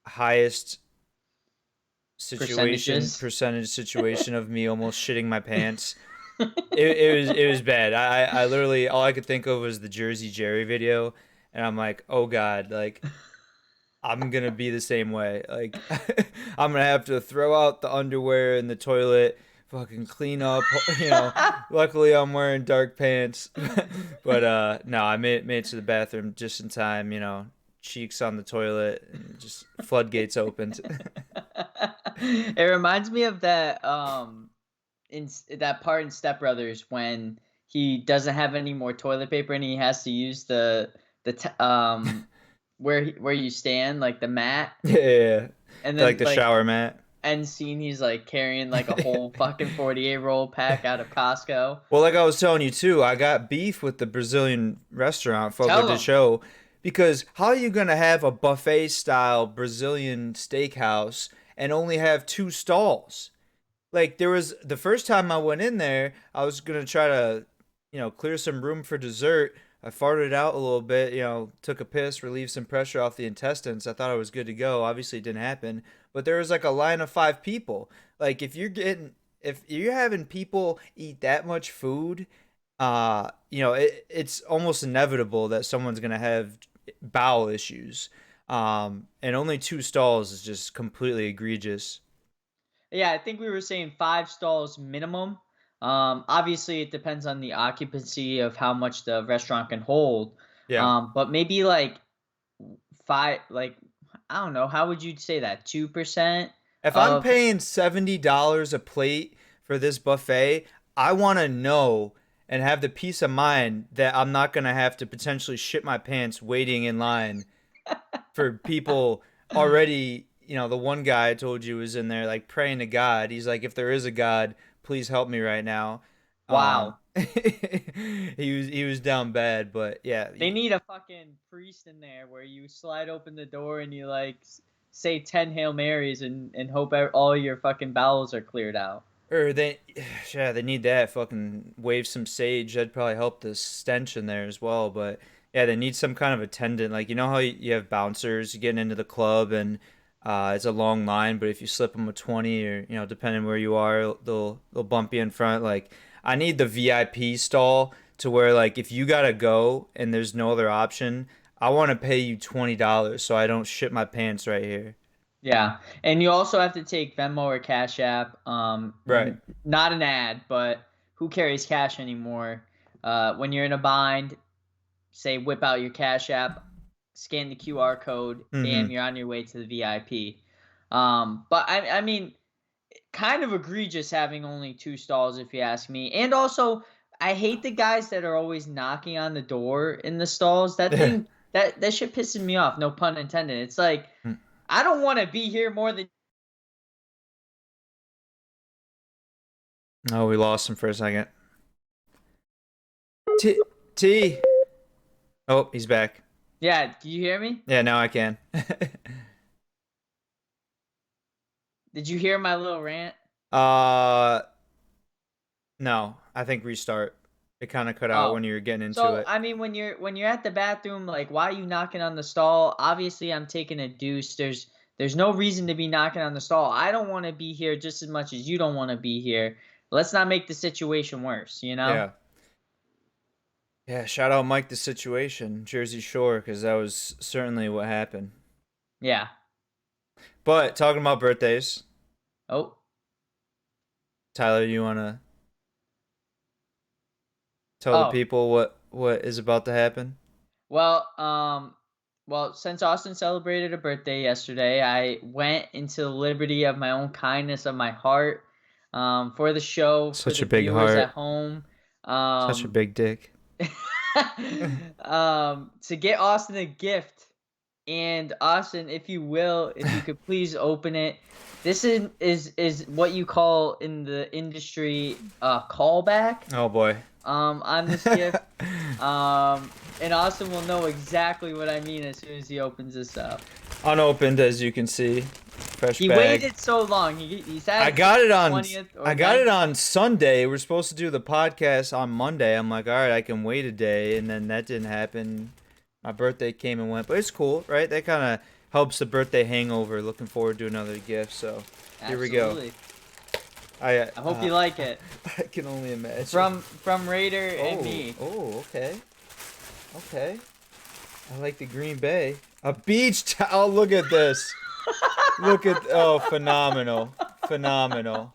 highest Percentages. percentage situation of me almost shitting my pants. It was bad. I literally all I could think of was the Jersey Jerry video, and I'm like, oh God, like I'm gonna be the same way. Like I'm gonna have to throw out the underwear in the toilet, fucking clean up. Luckily I'm wearing dark pants, but no, I made it to the bathroom just in time. Cheeks on the toilet and just floodgates opened. It reminds me of that part in Step Brothers when he doesn't have any more toilet paper and he has to use the where you stand, like the mat, Yeah, and like then the like shower mat. end scene he's like carrying like a whole fucking 48 roll pack out of Costco. Well, like I was telling you too, I got beef with the Brazilian restaurant Fogo Tell de them. Chão because how are you gonna have a buffet style Brazilian steakhouse and only have two stalls? Like there was the first time I went in there, I was gonna try to, clear some room for dessert. I farted out a little bit, took a piss, relieved some pressure off the intestines. I thought I was good to go. Obviously, it didn't happen. But there was like a line of five people. Like if you're having people eat that much food, it's almost inevitable that someone's gonna have bowel issues. And only two stalls is just completely egregious. Yeah, I think we were saying 5 stalls minimum. Obviously, it depends on the occupancy of how much the restaurant can hold. Yeah. But maybe like five, like I don't know, how would you say that? 2% If I'm of paying $70 a plate for this buffet, I want to know and have the peace of mind that I'm not going to have to potentially shit my pants waiting in line for people already. The one guy I told you was in there like praying to God. He's like, if there is a God, please help me right now. wow. He was down bad, but yeah, They need a fucking priest in there where you slide open the door and you like say 10 Hail Marys and hope all your fucking bowels are cleared out. or they, yeah, they need that. Fucking wave some sage. That'd probably help the stench in there as well. But yeah, they need some kind of attendant. Like how you have bouncers getting into the club and it's a long line, but if you slip them a 20 or depending where you are, they'll bump you in front. Like I need the VIP stall to where like if you gotta go and there's no other option, I want to pay you $20 so I don't shit my pants right here. Yeah, and you also have to take Venmo or Cash App. Right. Not an ad, but who carries cash anymore? When you're in a bind, say whip out your Cash App, scan the QR code, bam, Mm-hmm. you're on your way to the VIP. But I mean, kind of egregious having only 2 stalls, if you ask me. And also, I hate the guys that are always knocking on the door in the stalls. That shit pisses me off. No pun intended. It's like I don't want to be here more than. Oh, we lost him for a second. T T. Oh, he's back. Yeah, do you hear me? Yeah, now I can. Did you hear my little rant? uh, no, I think restart. It kind of cut out Oh. when you were getting into So it. I mean when you're at the bathroom, like why are you knocking on the stall? Obviously I'm taking a deuce. There's no reason to be knocking on the stall. I don't want to be here just as much as you don't want to be here. Let's not make the situation worse, you know? Yeah. Yeah, shout out Mike the Situation, Jersey Shore, because that was certainly what happened. Yeah. But talking about birthdays, Oh. Tyler, you want to tell the Oh. people what is about to happen? Well, since Austin celebrated a birthday yesterday, I went into the liberty of my own kindness of my heart, for the show, for Such a the big viewers at heart, home, such a um, big dick. to get Austin a gift. And Austin, if you will, if you could please open it. This is what you call in the industry a callback, Oh boy. on this gift. And Austin will know exactly what I mean as soon as he opens this up. Unopened, as you can see, fresh He bag. waited so long. He's I had got since it the on 20th I or got it 19th. on Sunday. We're supposed to do the podcast on Monday. I'm like, all right, I can wait a day, and then that didn't happen. My birthday came and went, but it's cool, right? That kind of helps the birthday hangover. Looking forward to another gift. So here we go. Absolutely. I I hope you like it. I can only imagine. From Raider and me. Oh, okay. Okay. I like the Green Bay. A beach towel. Look at this. Phenomenal. Phenomenal.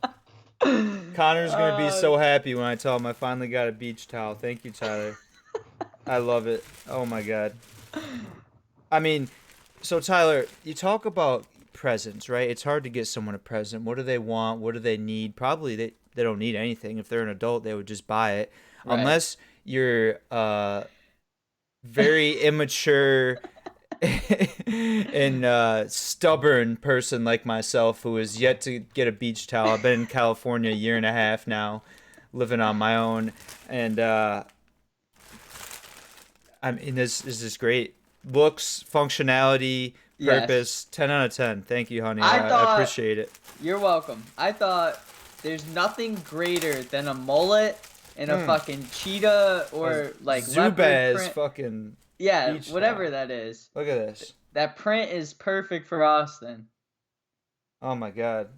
Connor's going to be so happy when I tell him I finally got a beach towel. Thank you, Tyler. I love it. Oh my God. I mean, so Tyler, you talk about presents, right? It's hard to get someone a present. What do they want? What do they need? Probably they don't need anything. If they're an adult, they would just buy it. Right. Unless you're very immature and stubborn person like myself who has yet to get a beach towel. I've been in California a year and a half now, living on my own, and I mean this is just great. Looks, functionality, purpose, yes. 10 out of 10. Thank you, honey. I appreciate it. You're welcome. I thought there's nothing greater than a mullet and a fucking cheetah or like Zubaz fucking whatever that is. Look at this. That print is perfect for Austin. Oh my God.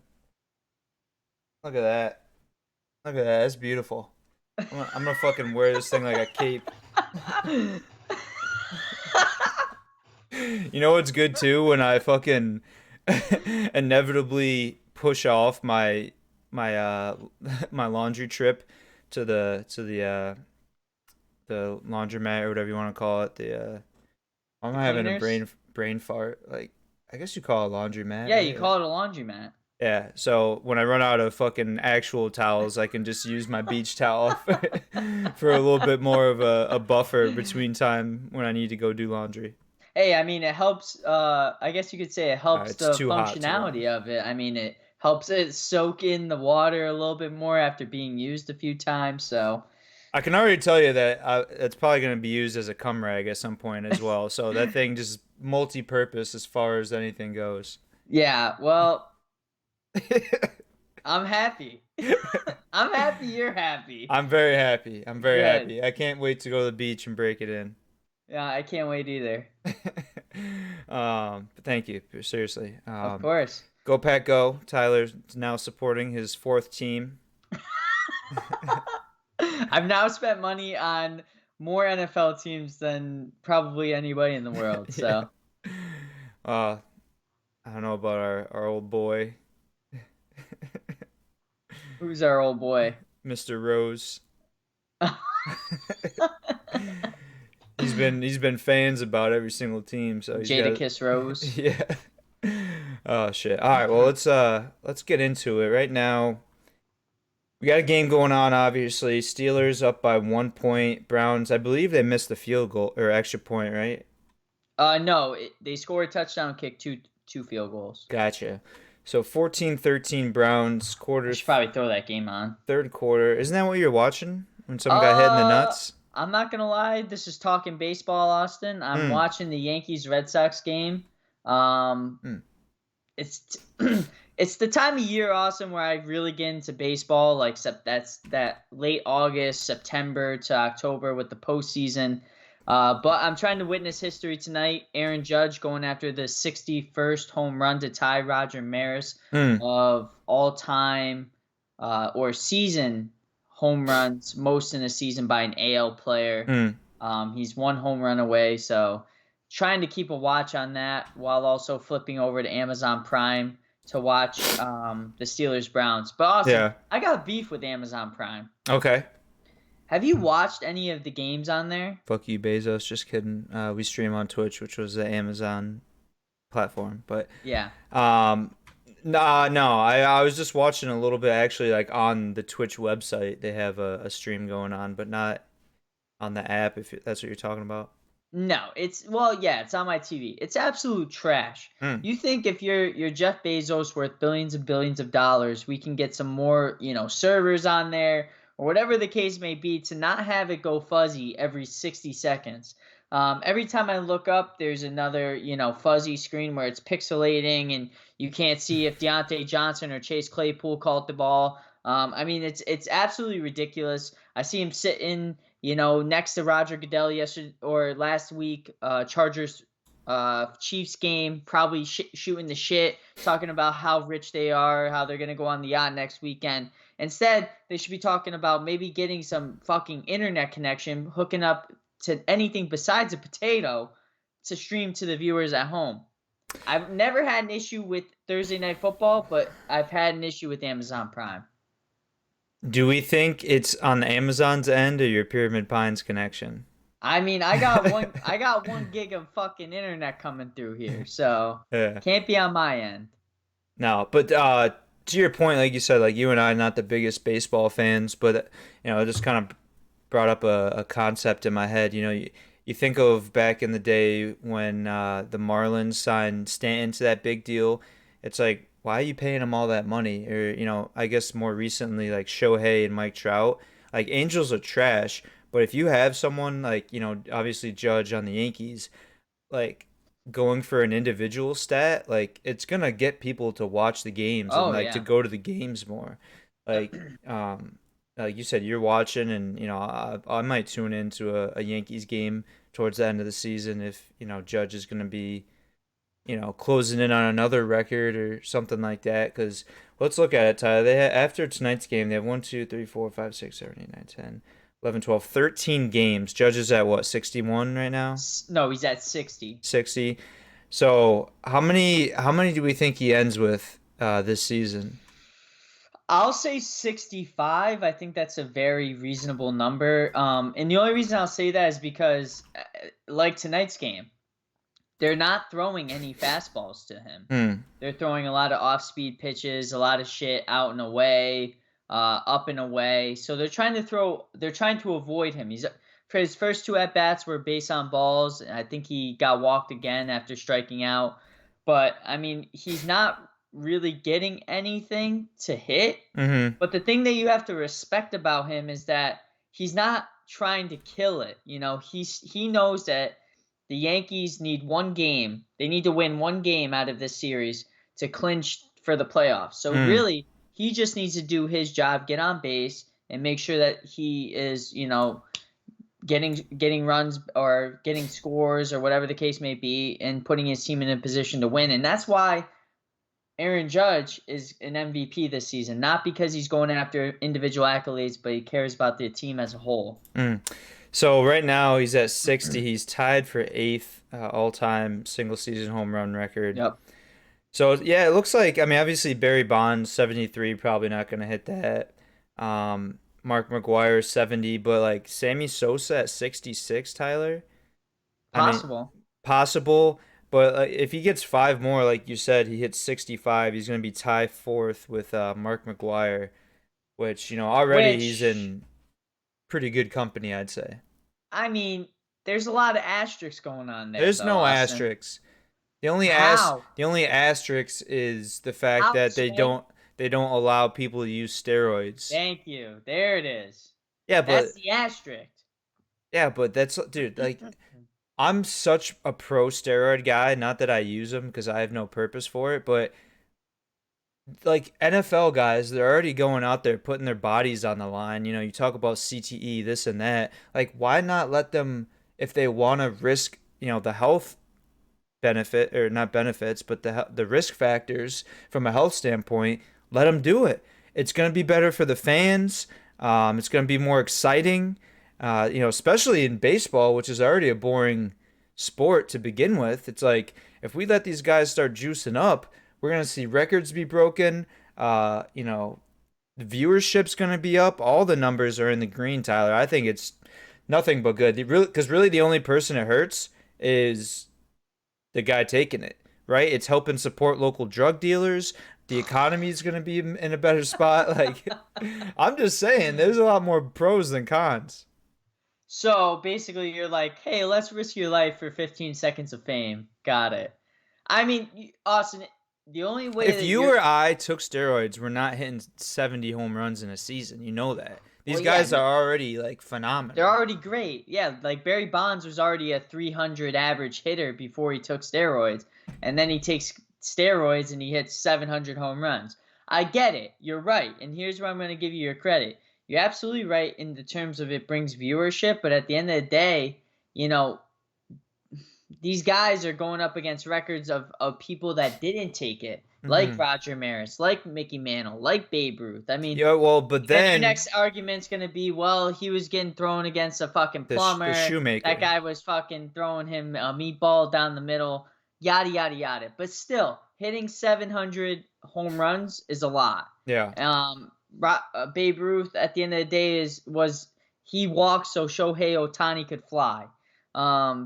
Look at that. Look at that. That's beautiful. I'm gonna fucking wear this thing like a cape. You know what's good too? When I fucking inevitably push off my laundry trip to the laundromat or whatever you want to call it. I'm having a brain fart. Like, I guess you call it a laundromat. Yeah, right? You call it a laundromat. Yeah, so when I run out of fucking actual towels, I can just use my beach towel for a little bit more of a buffer between time when I need to go do laundry. Hey, I mean, it helps, I guess you could say it helps the functionality of it. I mean, it helps it soak in the water a little bit more after being used a few times, so... I can already tell you that it's probably going to be used as a cum rag at some point as well. So that thing just multi-purpose as far as anything goes. Yeah, well, I'm happy. I'm happy you're happy. I'm very happy. I'm very happy. I can't wait to go to the beach and break it in. Yeah, I can't wait either. But thank you. Seriously. Of course. Go Pack Go. Tyler's now supporting his fourth team. I've now spent money on more NFL teams than probably anybody in the world. So, I don't know about our old boy. Who's our old boy? Mr. Rose. He's been fans about every single team. So Jadakiss Rose. Yeah. Oh shit. All right. Well, let's get into it right now. We got a game going on, obviously. Steelers up by 1 point. Browns, I believe they missed the field goal or extra point, right? No, they scored a touchdown kick, two field goals. Gotcha. So 14-13 Browns quarters. I should probably throw that game on. Third quarter. Isn't that what you're watching when someone got hit in the nuts? I'm not going to lie. This is talking baseball, Austin. I'm watching the Yankees-Red Sox game. It's the time of year, Austin, where I really get into baseball. Like that's that late August, September to October with the postseason. But I'm trying to witness history tonight. Aaron Judge going after the 61st home run to tie Roger Maris of all time or season home runs, most in a season by an AL player. He's one home run away, so trying to keep a watch on that while also flipping over to Amazon Prime to watch the Steelers-Browns. But also, I got beef with Amazon Prime. Okay. Have you watched any of the games on there? Fuck you, Bezos. Just kidding. We stream on Twitch, which was the Amazon platform. But yeah. No. I was just watching a little bit, actually, like on the Twitch website. They have a stream going on, but not on the app, if that's what you're talking about. No, it's on my TV. It's absolute trash. You think if you're Jeff Bezos worth billions and billions of dollars, we can get some more, servers on there or whatever the case may be to not have it go fuzzy every 60 seconds. Every time I look up, there's another, fuzzy screen where it's pixelating and you can't see if Deontay Johnson or Chase Claypool caught the ball. I mean, it's absolutely ridiculous. I see him sitting, next to Roger Goodell yesterday or last week, Chargers Chiefs game, probably shooting the shit, talking about how rich they are, how they're gonna go on the yacht next weekend. Instead, they should be talking about maybe getting some fucking internet connection, hooking up to anything besides a potato to stream to the viewers at home. I've never had an issue with Thursday Night Football, but I've had an issue with Amazon Prime. Do we think it's on Amazon's end or your Pyramid Pines connection? I mean, I got one gig of fucking internet coming through here, so Yeah. can't be on my end. No, but to your point, like you said, like you and I are not the biggest baseball fans, but it just kind of brought up a concept in my head. You think of back in the day when the Marlins signed Stanton to that big deal. It's like, why are you paying him all that money? Or, I guess more recently, like Shohei and Mike Trout. Like, Angels are trash, but if you have someone like, obviously Judge on the Yankees, like going for an individual stat, like it's gonna get people to watch the games and Oh like to yeah. go to the games more. Like, like you said, you're watching, and I might tune into a Yankees game towards the end of the season if Judge is gonna be closing in on another record or something like that. Because let's look at it, Tyler. After tonight's game, they have 1, 2, 3, 4, 5, 6, 7, 8, 9, 10, 11, 12, 13 games. Judge is at what, 61 right now? No, he's at 60. 60. So how many do we think he ends with this season? I'll say 65. I think that's a very reasonable number. And the only reason I'll say that is because, like tonight's game, they're not throwing any fastballs to him. Hmm. They're throwing a lot of off-speed pitches, a lot of shit out and away, up and away. So they're trying to avoid him. He's for his first two at bats were base on balls. And I think he got walked again after striking out. But I mean, he's not really getting anything to hit. Mm-hmm. But the thing that you have to respect about him is that he's not trying to kill it. He knows that the Yankees need one game. They need to win one game out of this series to clinch for the playoffs. So Mm. really, he just needs to do his job, get on base, and make sure that he is, getting runs or getting scores or whatever the case may be, and putting his team in a position to win. And that's why Aaron Judge is an MVP this season, not because he's going after individual accolades, but he cares about the team as a whole. Mm. So right now he's at 60. He's tied for eighth all-time single-season home run record. Yep. So yeah, it looks like, I mean, obviously Barry Bonds 73, probably not going to hit that. Mark McGwire 70, but like Sammy Sosa at 66, Tyler. I mean, Possible. possible, but if he gets five more, like you said, he hits 65. He's going to be tied fourth with Mark McGwire, which already he's Which, in pretty good company, I'd say. I mean, there's a lot of asterisks going on there, There's though, no Austin. asterisks. How? The only asterisk is the fact How, that Sway? they don't allow people to use steroids. Thank you. There it is. Yeah, That's but the asterisk. that's, dude, like I'm such a pro steroid guy, not that I use them because I have no purpose for it, but like NFL guys, they're already going out there putting their bodies on the line. You talk about CTE, this and that. Like, why not let them, if they want to risk, the health benefit, or not benefits, but the risk factors from a health standpoint, let them do it. It's going to be better for the fans. It's going to be more exciting. Especially in baseball, which is already a boring sport to begin with. It's like if we let these guys start juicing up, we're going to see records be broken. The viewership's going to be up. All the numbers are in the green, Tyler. I think it's nothing but good. Because really the only person it hurts is the guy taking it, right? It's helping support local drug dealers. The economy is going to be in a better spot. Like, I'm just saying, there's a lot more pros than cons. So basically, you're like, hey, let's risk your life for 15 seconds of fame. Got it. I mean, Austin, the only way If that you you're. or I took steroids, we're not hitting 70 home runs in a season. You know that. These Well, yeah, guys are already like they're phenomenal. already great. Yeah, like Barry Bonds was already a 300 average hitter before he took steroids. And then he takes steroids and he hits 700 home runs. I get it. You're right. And here's where I'm going to give you your credit. You're absolutely right in the terms of it brings viewership, but at the end of the day, you know, these guys are going up against records of people that didn't take it, like Hmm. Roger Maris, like Mickey Mantle, like Babe Ruth. I mean, Yeah, well, but then your then next argument's gonna be, well, he was getting thrown against a fucking the plumber. That shoemaker. guy was fucking throwing him a meatball down the middle. Yada yada yada. But still, hitting 700 home runs is a lot. Yeah. Babe Ruth at the end of the day was he walked so Shohei Ohtani could fly.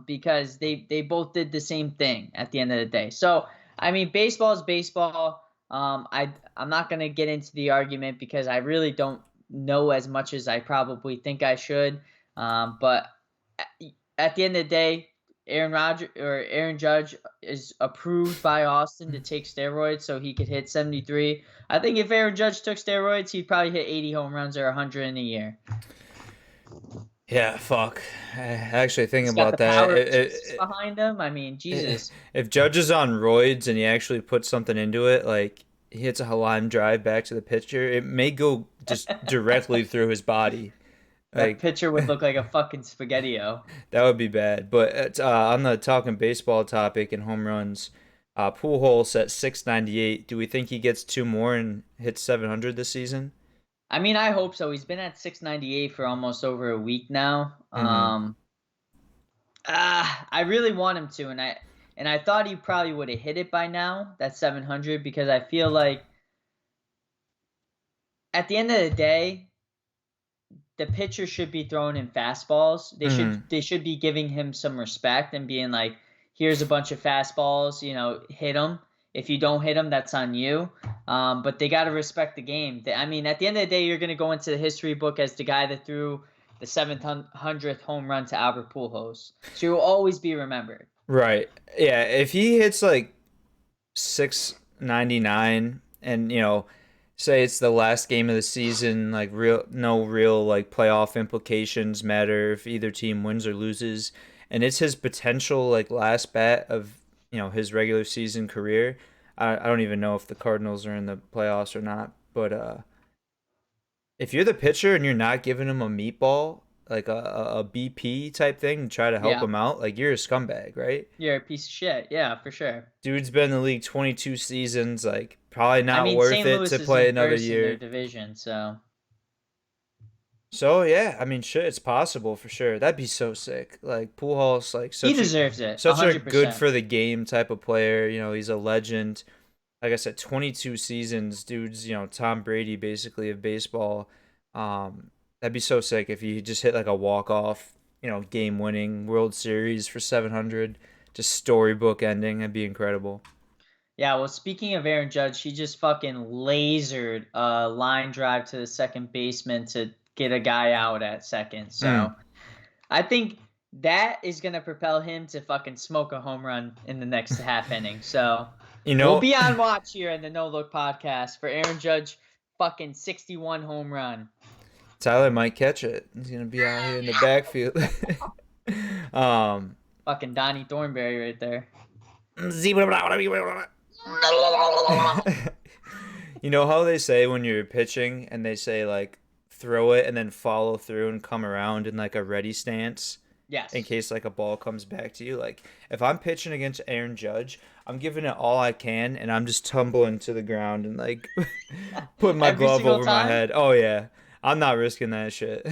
Because they both did the same thing at the end of the day. So I mean, baseball is baseball. I'm not gonna get into the argument because I really don't know as much as I probably think I should. But at the end of the day, Aaron Judge is approved by Austin to take steroids so he could hit 73. I think if Aaron Judge took steroids, he'd probably hit 80 home runs or 100 in a year. Yeah, fuck. Actually, thinking He's got about the that, power of Jesus behind him. I mean, it, Jesus. if Judge is on roids and he actually puts something into it, like he hits a line drive back to the pitcher, it may go just directly through his body. That Like pitcher would look like a fucking spaghetti-o. that would be bad. But on the talking baseball topic and home runs, Pujols at 698. Do we think he gets two more and hits 700 this season? I mean, I hope so. He's been at 698 for almost over a week now. Mm-hmm. I really want him to, and I thought he probably would have hit it by now, that 700, because I feel like at the end of the day, the pitcher should be throwing in fastballs. Mm-hmm. They should be giving him some respect and being like, here's a bunch of fastballs, hit them. If you don't hit them, that's on you. But they got to respect the game. I mean, at the end of the day, you're going to go into the history book as the guy that threw the 700th home run to Albert Pujols. So you'll always be remembered. Right. Yeah. If he hits like 699 and say it's the last game of the season, like no real like playoff implications matter if either team wins or loses, and it's his potential like last bat of his regular season career. I don't even know if the Cardinals are in the playoffs or not, but if you're the pitcher and you're not giving him a meatball, like a BP type thing to try to help Yeah, him out, like you're a scumbag, right? you're a piece of shit. Yeah, for sure. Dude's been in the league 22 seasons, like probably I not mean, worth St. it Louis to is play in another first in their year. division, so So yeah, I mean, shit, it's possible for sure. That'd be so sick. Like Pujols, like he deserves it, such a good 100%. for the game type of player. He's a legend. Like I said, 22 seasons, dude's Tom Brady basically of baseball. That'd be so sick if he just hit like a walk off, game winning World Series for 700, just storybook ending. That'd be incredible. Yeah, well, speaking of Aaron Judge, he just fucking lasered a line drive to the second baseman to get a guy out at second. Mm. So I think that is gonna propel him to fucking smoke a home run in the next half inning. So You we'll know, be on watch here in the No Look podcast for Aaron Judge fucking 61 home run. Tyler might catch it. He's gonna be out here in the backfield. um, Fucking Donnie Thornberry right there. you know how they say when you're pitching and they say like throw it and then follow through and come around in like a ready stance in Yes. case like a ball comes back to you. Like if I'm pitching against Aaron Judge, I'm giving it all I can and I'm just tumbling to the ground and like putting my Every glove single over my time? head. Oh yeah. I'm not risking that shit.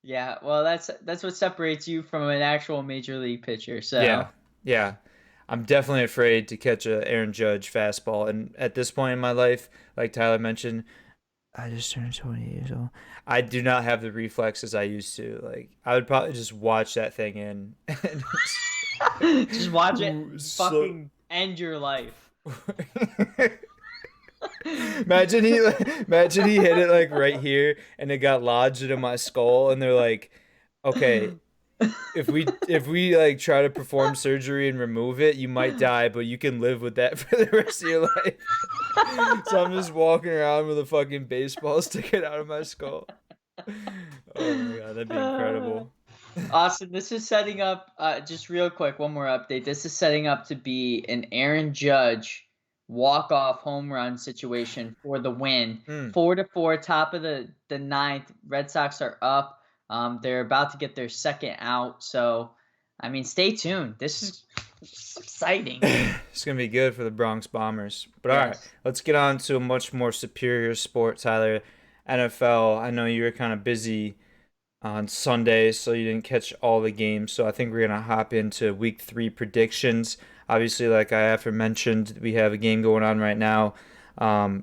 Yeah, well, that's what separates you from an actual major league pitcher. Yeah. So Yeah. I'm definitely afraid to catch a Aaron Judge fastball. And at this point in my life, like Tyler mentioned, I just turned 20 years old. I do not have the reflexes I used to. Like I would probably just watch that thing in and just watch it slow. fucking end your life. Imagine he hit it like right here and it got lodged into my skull and they're like, okay, if we like try to perform surgery and remove it, you might die, but you can live with that for the rest of your life. So I'm just walking around with a fucking baseball sticking out of my skull. Oh my god, that'd be incredible. Austin, this is setting up. Just real quick, one more update. This is setting up to be an Aaron Judge walk-off home run situation for the win. Mm. 4-4, top of the ninth. Red Sox are up. They're about to get their second out. So, I mean, stay tuned. This is exciting. It's gonna be good for the Bronx Bombers. But all right, Yes. let's get on to a much more superior sport, Tyler. NFL. I know you were kind of busy on Sunday, so you didn't catch all the games. So I think we're gonna hop into Week 3 predictions. Obviously, like I aforementioned, we have a game going on right now.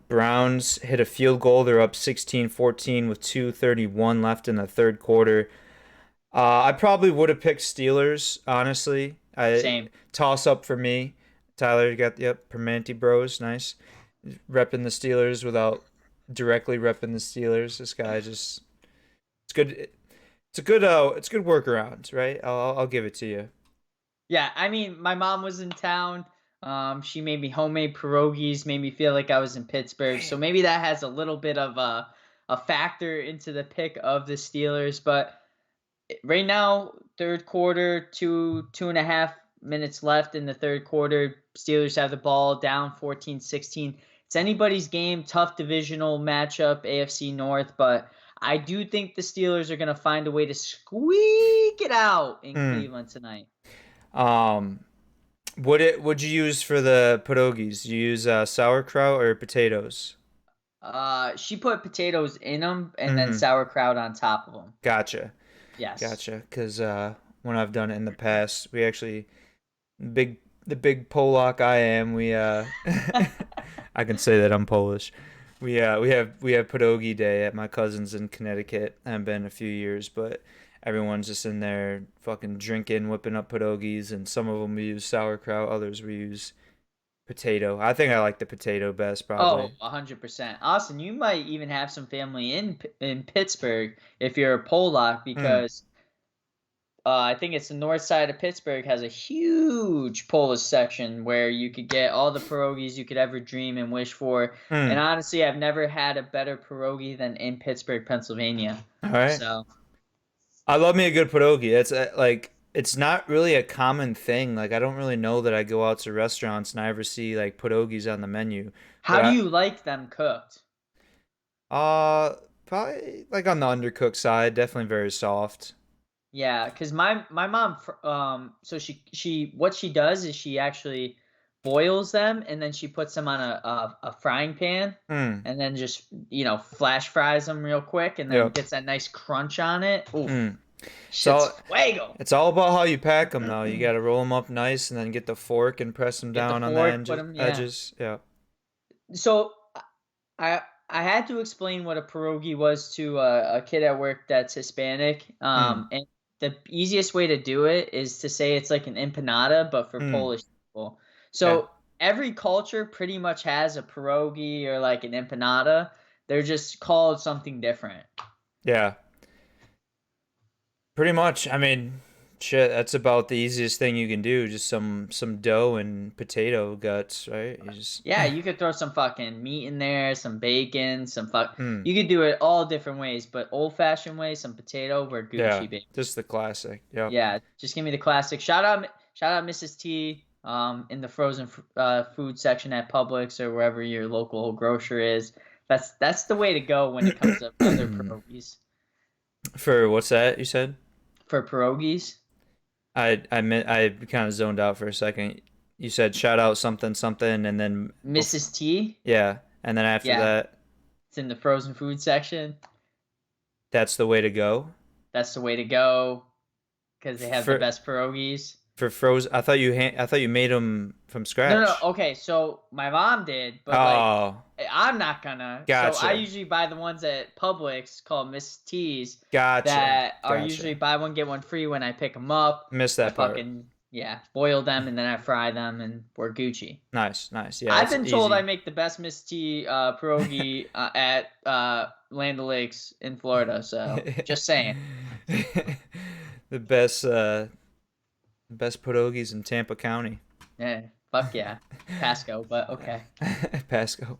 Browns hit a field goal. They're up 16-14 with 2:31 left in the third quarter. I probably would have picked Steelers, honestly. I Same. toss up for me. Tyler, you got yep, Permanente Bros, nice. Repping the Steelers without directly repping the Steelers. This guy just it's good. It's a good workaround, right? I'll give it to you. Yeah, I mean, my mom was in town. She made me homemade pierogies, made me feel like I was in Pittsburgh. So maybe that has a little bit of a factor into the pick of the Steelers. But right now, third quarter, 2.5 minutes left in the third quarter. Steelers have the ball down 14-16. It's anybody's game, tough divisional matchup, AFC North, but I do think the Steelers are going to find a way to squeak it out in Hmm. Cleveland tonight. Um, would you use for the pierogies? You use sauerkraut or potatoes? She put potatoes in them and then Mm-hmm. sauerkraut on top of them. Gotcha. Yes. Gotcha. Because when I've done it in the past, we actually big the big Polak I am. We I can say that I'm Polish. We have pierogi day at my cousin's in Connecticut. I haven't been in a few years, but everyone's just in there fucking drinking, whipping up pierogies, and some of them we use sauerkraut, others we use potato. I think I like the potato best, Oh, probably. 100%. Austin, you might even have some family in Pittsburgh if you're a Polak Hmm. because I think it's the north side of Pittsburgh has a huge Polish section where you could get all the pierogies you could ever dream and wish for. And Hmm. honestly, I've never had a better pierogi than in Pittsburgh, Pennsylvania. All right. So, I love me a good pierogi. It's like it's not really a common thing. Like I don't really know that I go out to restaurants and I ever see like pierogies on the menu. how do But you like them cooked? probably like on the undercooked side, definitely very soft. Yeah, cause my mom so she what she does is she actually boils them and then she puts them on a frying pan Hmm. and then just flash fries them real quick and then Yep. gets that nice crunch on it. Hmm. Oof, It's shit's all fuego. it's all about how you pack them though. You got to roll them up nice and then get the fork and press them Get the down on the fork, put them. Yeah. edges. Yeah. So I had to explain what a pierogi was to a kid at work that's Hispanic. Hmm. And the easiest way to do it is to say it's like an empanada, but for Hmm. Polish people. Okay. So every culture pretty much has a pierogi or like an empanada. They're just called something different. Yeah. Pretty much. I mean, shit, that's about the easiest thing you can do. Just some dough and potato guts, right? You just Yeah, you could throw some fucking meat in there, some bacon, some fuck. mm, You could do it all different ways, but old fashioned way, some potato, we're yeah, Gucci, baby. just the classic. Yep. Yeah, just give me the classic. Shout out Mrs. T in the frozen food section at Publix or wherever your local grocer is. That's the way to go when it comes to other pierogies. For what's that you said? For pierogies, I kind of zoned out for a second. You said shout out something something and then Mrs. T, yeah, and then after yeah, that, it's in the frozen food section. that's the way to go. That's the way to go because they have the For best pierogies. for frozen, I thought you made them from No, no, scratch. okay, so my mom did, but like Oh, I'm not gonna. So I gotcha, usually buy the ones at Publix called Miss T's gotcha, that are usually gotcha. buy one get one free when I pick them up. Missed I that part. fucking yeah, boil them and then I fry them and we're Gucci. Nice, nice. Yeah, I've that's been told I easy. make the best Miss T pierogi at Land O'Lakes in Florida. So just saying. The best pierogies in Tampa County. Yeah, fuck yeah, Pasco. But okay. Pasco.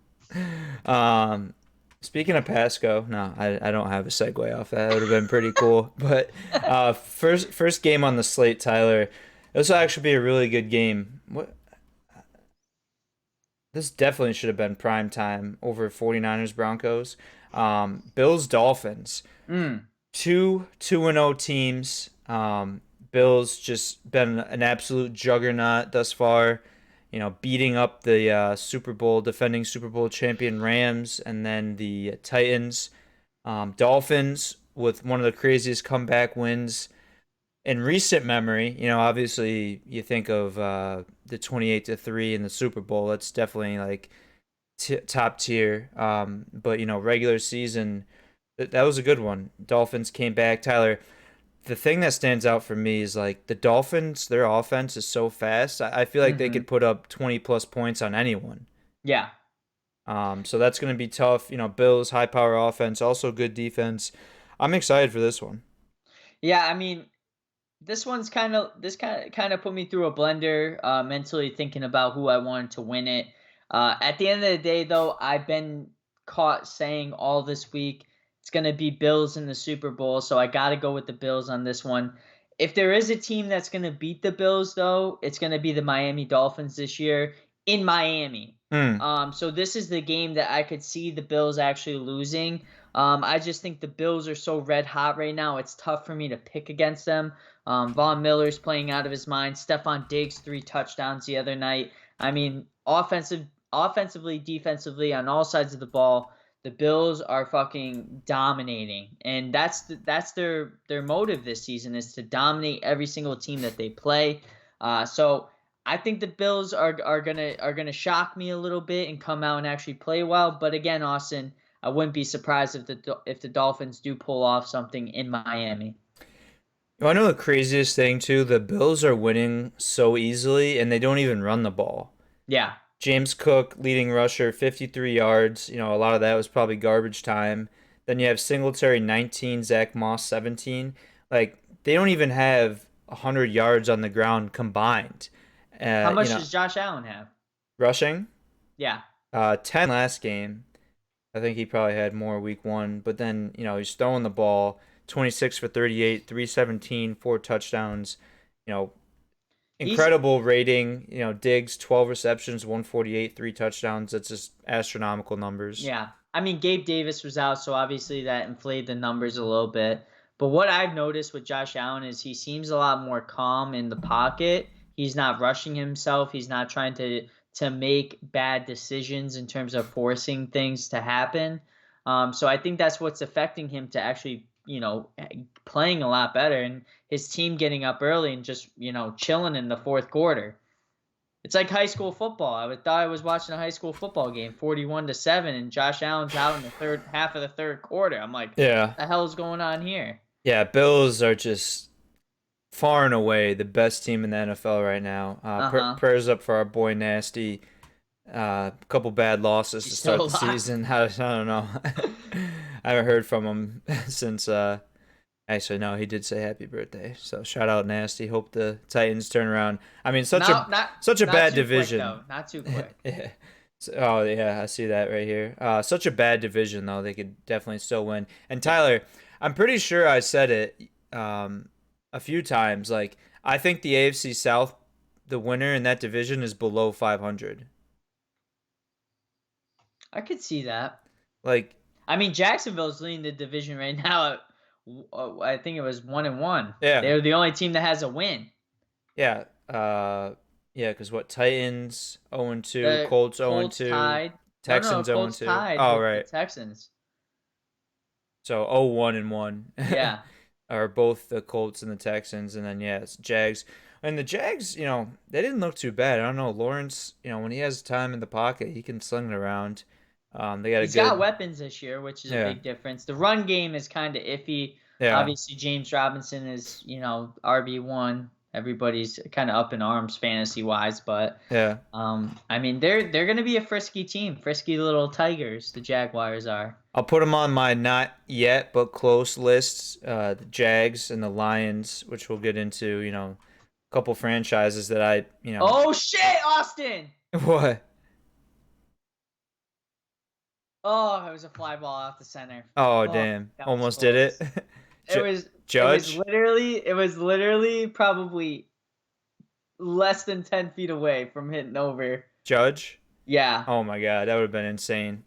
Um, Speaking of Pasco, no, I don't have a segue off that. It would have been pretty cool. But first game on the slate, Tyler. This will actually be a really good game. What this definitely should have been prime time over 49ers Broncos. Bills Dolphins. Mm, Two 2-0 teams. Bills just been an absolute juggernaut thus far. Beating up the defending Super Bowl champion Rams, and then the Titans, Dolphins with one of the craziest comeback wins in recent memory. Obviously you think of the 28-3 in the Super Bowl. That's definitely like top tier. But regular season, that was a good one. Dolphins came back. Tyler, the thing that stands out for me is like the Dolphins, their offense is so fast. I feel like they Mm-hmm. could put up 20 plus points on anyone. Yeah. So that's going to be tough. Bills, high power offense, also good defense. I'm excited for this one. Yeah, I mean, this kind of put me through a blender, mentally thinking about who I wanted to win it. At the end of the day, though, I've been caught saying all this week it's gonna be Bills in the Super Bowl, so I got to go with the Bills on this one. If there is a team that's gonna beat the Bills, though, it's gonna be the Miami Dolphins this year in Miami. Hmm. So this is the game that I could see the Bills actually losing. I just think the Bills are so red hot right now. It's tough for me to pick against them. Von Miller's playing out of his mind. Stephon Diggs 3 touchdowns the other night. I mean, offensively, defensively, on all sides of the ball, the Bills are fucking dominating, and that's their motive this season is to dominate every single team that they play. So I think the Bills are gonna shock me a little bit and come out and actually play well. But again, Austin, I wouldn't be surprised if the Dolphins do pull off something in Miami. I know the craziest thing too. The Bills are winning so easily, and they don't even run the ball. Yeah. James Cook, leading rusher, 53 yards. A lot of that was probably garbage time. Then you have Singletary, 19, Zach Moss, 17. Like, they don't even have 100 yards on the ground combined. How Uh, you much know, does Josh Allen have? rushing, Yeah. 10 last game. I think he probably had more week one. But then, he's throwing the ball, 26 for 38, 317, four touchdowns. You know, He's incredible rating. Diggs, 12 receptions, 148, three touchdowns. That's just astronomical numbers. Yeah. I mean, Gabe Davis was out, so obviously that inflated the numbers a little bit. But what I've noticed with Josh Allen is he seems a lot more calm in the pocket. He's not rushing himself. He's not trying to make bad decisions in terms of forcing things to happen. So I think that's what's affecting him to actually, playing a lot better and his team getting up early and just, chilling in the fourth quarter. It's like high school football. Thought I was watching a high school football game, 41-7, and Josh Allen's out in the third half of the third quarter. I'm like, Yeah. what the hell is going on here? Yeah, Bills are just far and away the best team in the NFL right now. Uh-huh. Prayers up for our boy Nasty. A couple bad losses He's to still start the alive. season. I don't know. I haven't heard from him since. Actually, no, he did say happy birthday. So shout out Nasty. Hope the Titans turn around. I mean, such No, a not such a not bad too quick division. though. Not too quick. Yeah. Oh yeah, I see that right here. Such a bad division though. They could definitely still win. And Tyler, I'm pretty sure I said it a few times. Like I think the AFC South, the winner in that division is below 500. I could see that. Like I mean, Jacksonville's leading the division right now. I think it was 1-1. yeah, They're the only team that has a win. yeah, yeah. Because what Titans 0-2, The Colts Colts 0-2, tied. No, no, Texans Colts 0-2. tied Oh with the right. Texans. So 0-1 Yeah. are both the Colts and the Texans, and then yeah, it's Jags. And the Jags, they didn't look too bad. I don't know, Lawrence. When he has time in the pocket, he can sling it around. They got a He's got good, weapons this year, which is a yeah, big difference. The run game is kind of iffy. yeah, Obviously, James Robinson is, RB1. Everybody's kind of up in arms fantasy wise, but yeah. I mean, they're gonna be a frisky team, frisky little tigers. The Jaguars are. I'll put them on my not yet but close lists. The Jags and the Lions, which we'll get into. A couple franchises that Oh shit, Austin! what? Oh, it was a fly ball off the center. Oh Oh, damn! that was Almost did it. close. It was Judge, it was literally probably less than 10 feet away from hitting over. Judge. Yeah. Oh my god, that would have been insane.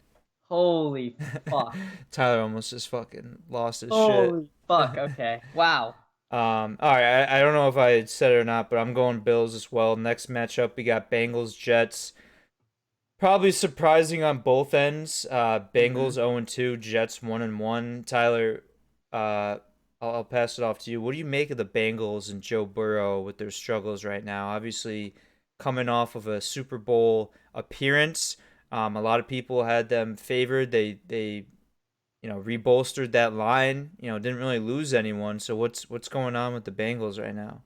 Holy fuck. Tyler almost just fucking lost his shit. Holy fuck. Okay. Wow. All right, I don't know if I said it or not, but I'm going Bills as well. Next matchup, we got Bengals Jets. Probably surprising on both ends. Bengals Hmm. 0-2, Jets 1-1. Tyler, I'll pass it off to you. What do you make of the Bengals and Joe Burrow with their struggles right now? Obviously, coming off of a Super Bowl appearance, a lot of people had them favored. They rebolstered that line. Didn't really lose anyone. So what's going on with the Bengals right now?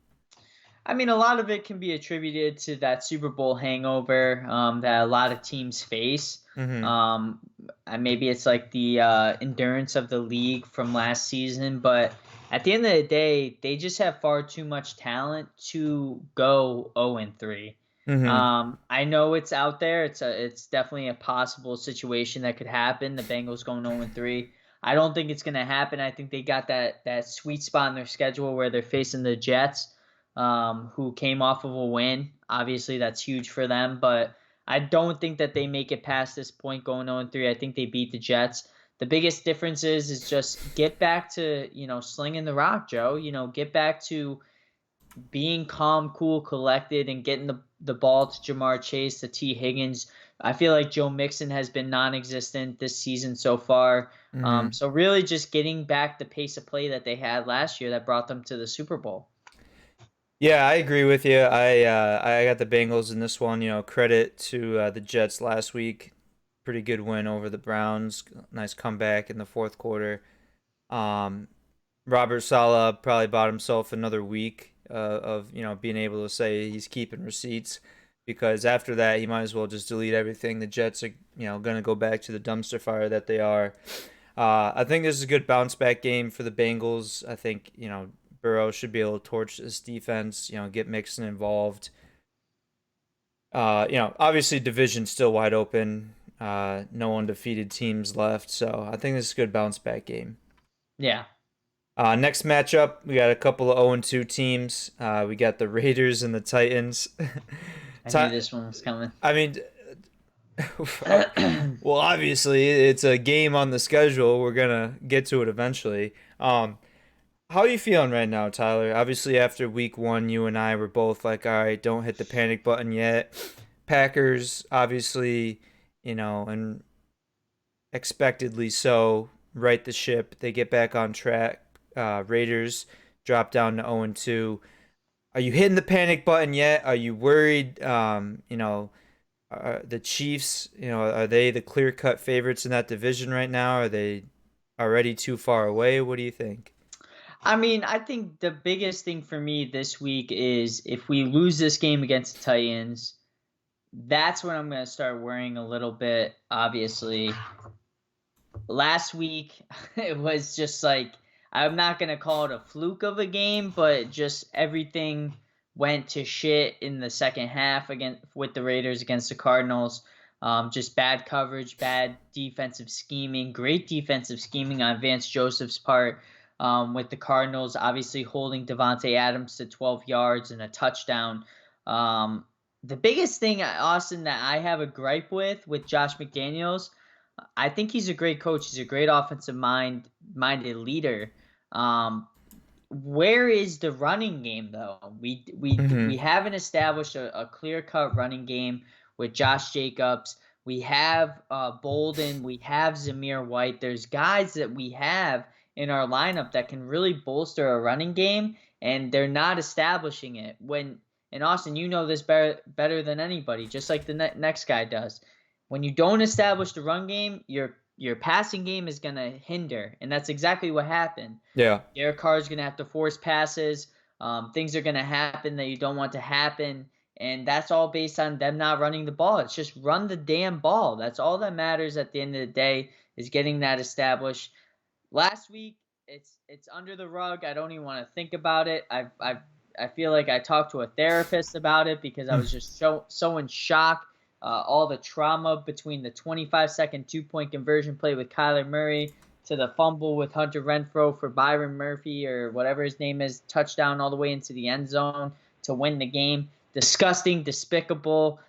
I mean, a lot of it can be attributed to that Super Bowl hangover that a lot of teams face. Mm-hmm. Um, and maybe it's like the endurance of the league from last season, but at the end of the day, they just have far too much talent to go 0-3. Mm-hmm. I know it's out there. It's definitely a possible situation that could happen. The Bengals going 0-3. I don't think it's gonna happen. I think they got that sweet spot in their schedule where they're facing the Jets, who came off of a win. Obviously, that's huge for them, but I don't think that they make it past this point going 0-3. I think they beat the Jets. The biggest difference is just get back to, slinging the rock, Joe. Get back to being calm, cool, collected, and getting the ball to Jamar Chase, to T. Higgins. I feel like Joe Mixon has been non-existent this season so far. Mm-hmm. So really just getting back the pace of play that they had last year that brought them to the Super Bowl. Yeah, I agree with you. I got the Bengals in this one. Credit to the Jets last week. Pretty good win over the Browns. Nice comeback in the fourth quarter. Um, Robert Saleh probably bought himself another week of being able to say he's keeping receipts, because after that he might as well just delete everything. The Jets are going to go back to the dumpster fire that they are. I think this is a good bounce back game for the Bengals. I think Burrow should be able to torch this defense. Get Mixon involved. Obviously division's still wide open. No undefeated teams left, so I think this is a good bounce back game. Yeah, Next matchup, we got a couple of 0-2 teams. We got the Raiders and the Titans. I knew this one was coming. I mean, well, obviously it's a game on the schedule. We're gonna get to it eventually. How are you feeling right now, Tyler? Obviously, after week one, you and I were both like, all right, don't hit the panic button yet. Packers, obviously, and expectedly so, right the ship. They get back on track. Raiders drop down to 0-2. Are you hitting the panic button yet? Are you worried? The Chiefs, are they the clear cut favorites in that division right now? Are they already too far away? What do you think? I mean, I think the biggest thing for me this week is if we lose this game against the Titans, that's when I'm going to start worrying a little bit. Obviously, last week it was just like, I'm not going to call it a fluke of a game, but just everything went to shit in the second half again with the Raiders against the Cardinals. Just bad coverage, bad defensive scheming, great defensive scheming on Vance Joseph's part, with the Cardinals obviously holding Devontae Adams to 12 yards and a touchdown. The biggest thing, Austin, that I have a gripe with Josh McDaniels, I think he's a great coach. He's a great offensive minded leader. Um, where is the running game though? We Mm-hmm. haven't established a clear cut running game with Josh Jacobs. We have Bolden. We have Zamir White. There's guys that we have in our lineup that can really bolster a running game, and they're not establishing it. And Austin, you know this better than anybody, just like the next guy does. When you don't establish the run game, your passing game is gonna hinder, and that's exactly what happened. Yeah. Derek Carr is going to have to force passes. Things are going to happen that you don't want to happen. And that's all based on them not running the ball. It's just run the damn ball. That's all that matters at the end of the day, is getting that established. Last week, it's under the rug. I don't even want to think about it. I feel like I talked to a therapist about it because I was just so in shock. All the trauma between the 25-second 2-point conversion play with Kyler Murray to the fumble with Hunter Renfrow for Byron Murphy or whatever his name is, touchdown all the way into the end zone to win the game. Disgusting, despicable,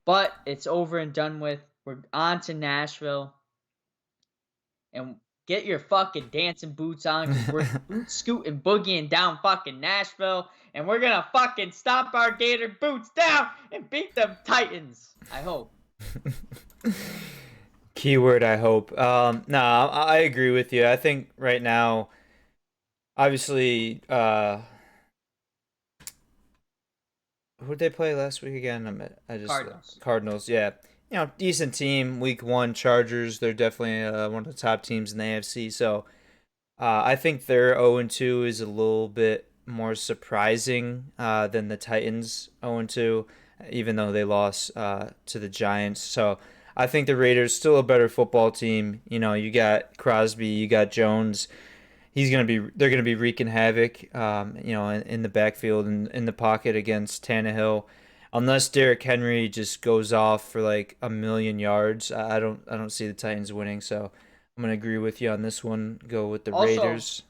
but it's over and done with. We're on to Nashville, and get your fucking dancing boots on because we're boot scooting boogieing down fucking Nashville and we're gonna fucking stomp our gator boots down and beat them Titans. I hope. Keyword, I hope. No, I agree with you. I think right now, obviously, who'd they play last week again? I just Cardinals. Cardinals. Yeah, decent team. Week one, Chargers. They're definitely one of the top teams in the AFC. So I think their 0-2 is a little bit more surprising than the Titans 0-2, even though they lost to the Giants. So I think the Raiders still a better football team. You got Crosby, you got Jones. They're gonna be wreaking havoc, in the backfield and in the pocket against Tannehill. Unless Derrick Henry just goes off for like a million yards, I don't see the Titans winning. So I'm gonna agree with you on this one. Go with the Also, Raiders.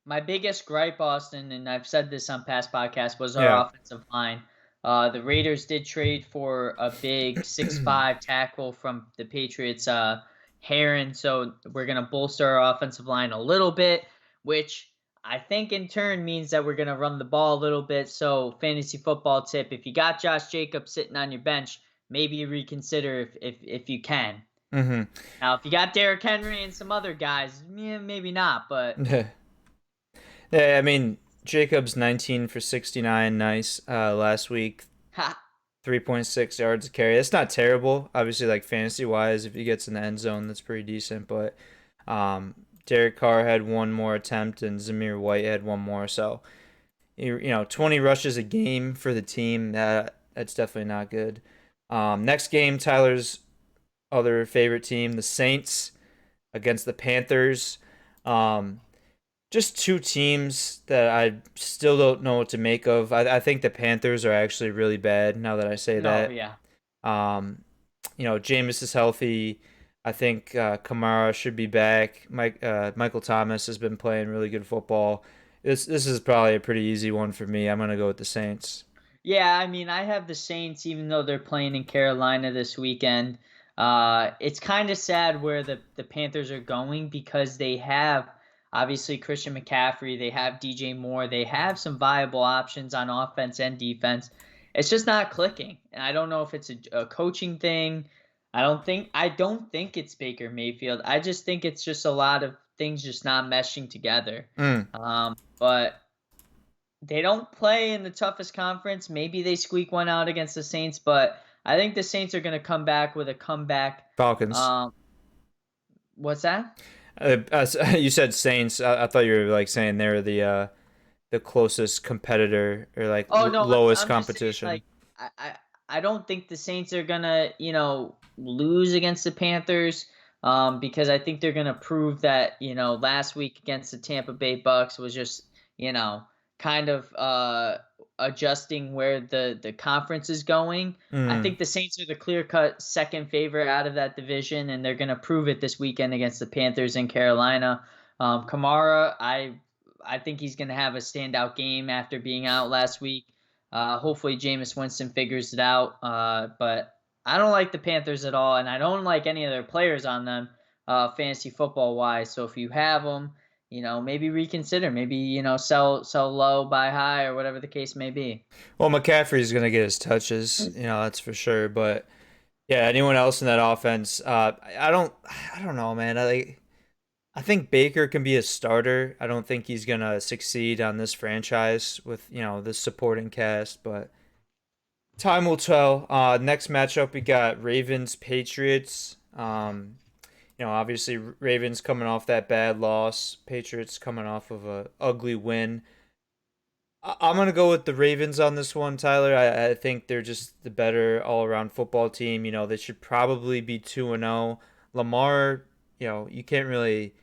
my biggest gripe, Austin, and I've said this on past podcasts, was our Yeah. offensive line. The Raiders did trade for a big 6'5" tackle from the Patriots, Heron. So we're gonna bolster our offensive line a little bit, which I think in turn means that we're gonna run the ball a little bit. So fantasy football tip: if you got Josh Jacobs sitting on your bench, maybe reconsider if you can. Mm-hmm. Now, if you got Derrick Henry and some other guys, yeah, maybe not, but Yeah, I mean Jacobs 19 for 69, nice. Last week ha, 3.6 yards a carry. That's not terrible. Obviously, like fantasy wise, if he gets in the end zone, that's pretty decent. But um, Derek Carr had one more attempt, and Zamir White had one more. So 20 rushes a game for the team. That's definitely not good. Next game, Tyler's other favorite team, the Saints, against the Panthers. Um, just two teams that I still don't know what to make of. I think the Panthers are actually really bad now that I say no, that. yeah. Um, Jameis is healthy. I think Kamara should be back. Michael Thomas has been playing really good football. This is probably a pretty easy one for me. I'm gonna go with the Saints. Yeah, I mean, I have the Saints, even though they're playing in Carolina this weekend. It's kind of sad where the Panthers are going because they have obviously Christian McCaffrey, they have DJ Moore, they have some viable options on offense and defense. It's just not clicking, and I don't know if it's a coaching thing. I don't think it's Baker Mayfield. I just think it's just a lot of things just not meshing together. Mm, But they don't play in the toughest conference. Maybe they squeak one out against the Saints, but I think the Saints are going to come back with a comeback. Falcons. Um, what's that? You said Saints. I thought you were like saying they're the closest competitor or like Oh no, lowest I'm just saying competition. like I, I I don't think the Saints are gonna lose against the Panthers. Because I think they're gonna prove that last week against the Tampa Bay Bucks was just you know kind of adjusting where the conference is going. I Mm. think the Saints are the clear cut second favorite out of that division, and they're gonna prove it this weekend against the Panthers in Carolina. Kamara, I think he's going to have a standout game after being out last week. Hopefully, Jameis Winston figures it out. But I don't like the Panthers at all, and I don't like any of their players on them, fantasy football wise. So if you have them, maybe reconsider. Maybe sell low, buy high, or whatever the case may be. Well, McCaffrey's gonna get his touches, that's for sure. But yeah, anyone else in that offense, I don't know, man. I think Baker can be a starter. I don't think he's gonna succeed on this franchise with this supporting cast, but time will tell. Next matchup we got Ravens Patriots. Obviously Ravens coming off that bad loss, Patriots coming off of a ugly win. I'm gonna go with the Ravens on this one, Tyler. I think they're just the better all around football team. They should probably be 2-0. Lamar, you can't really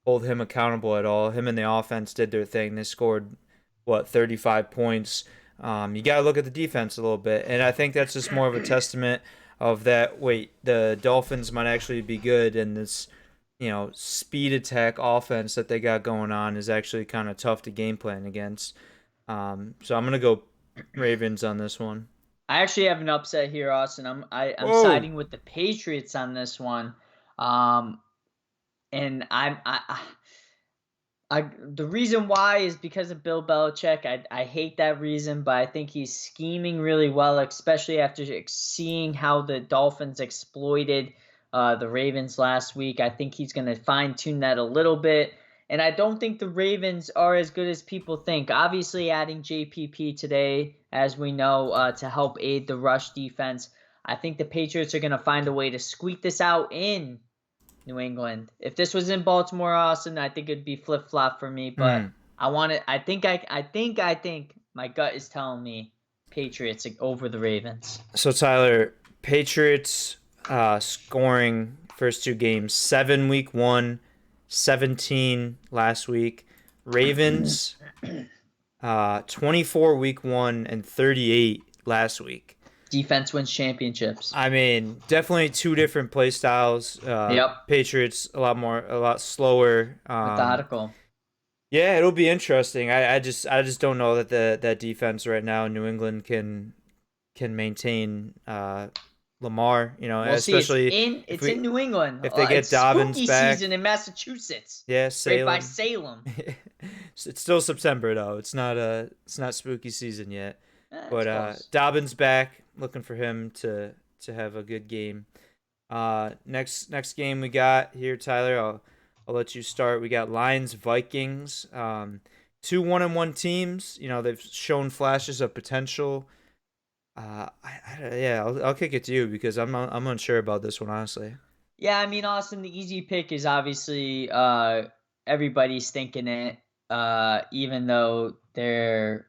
hold him accountable at all. Him and the offense did their thing. They scored 35 points. You got to look at the defense a little bit, and I think that's just more of a testament of that. Wait, the Dolphins might actually be good, and this speed attack offense that they got going on is actually kind of tough to game plan against. So I'm gonna go Ravens on this one. I actually have an upset here, Austin. I'm Whoa. siding with the Patriots on this one. Um, and the reason why is because of Bill Belichick. I hate that reason, but I think he's scheming really well, especially after seeing how the Dolphins exploited the Ravens last week. I think he's going to fine tune that a little bit. And I don't think the Ravens are as good as people think. Obviously, adding JPP today, as we know, to help aid the rush defense. I think the Patriots are going to find a way to squeak this out in New England. If this was in Baltimore, Austin, I think it'd be flip flop for me. But I want it. I think my gut is telling me Patriots over the Ravens. So Tyler, Patriots scoring first two games 7 week 1, 17 last week. Ravens 24 week 1 and 38 last week. Defense wins championships. I mean, definitely two different play styles. Yep. Patriots a lot slower. Methodical. Yeah, it'll be interesting. I just don't know that that defense right now in New England can maintain Lamar. You know, We'll especially see. It's in New England. If they get Dobbins spooky back, season in Massachusetts. Yeah, Salem. Right by Salem. It's still September though. It's not spooky season yet. But Dobbins back. Looking for him to have a good game. Next game we got here, Tyler. I'll let you start. We got Lions Vikings. 2 1-1 teams. You know, they've shown flashes of potential. I'll kick it to you because I'm unsure about this one, honestly. Yeah, I mean, Austin, the easy pick is obviously everybody's thinking it, even though they're,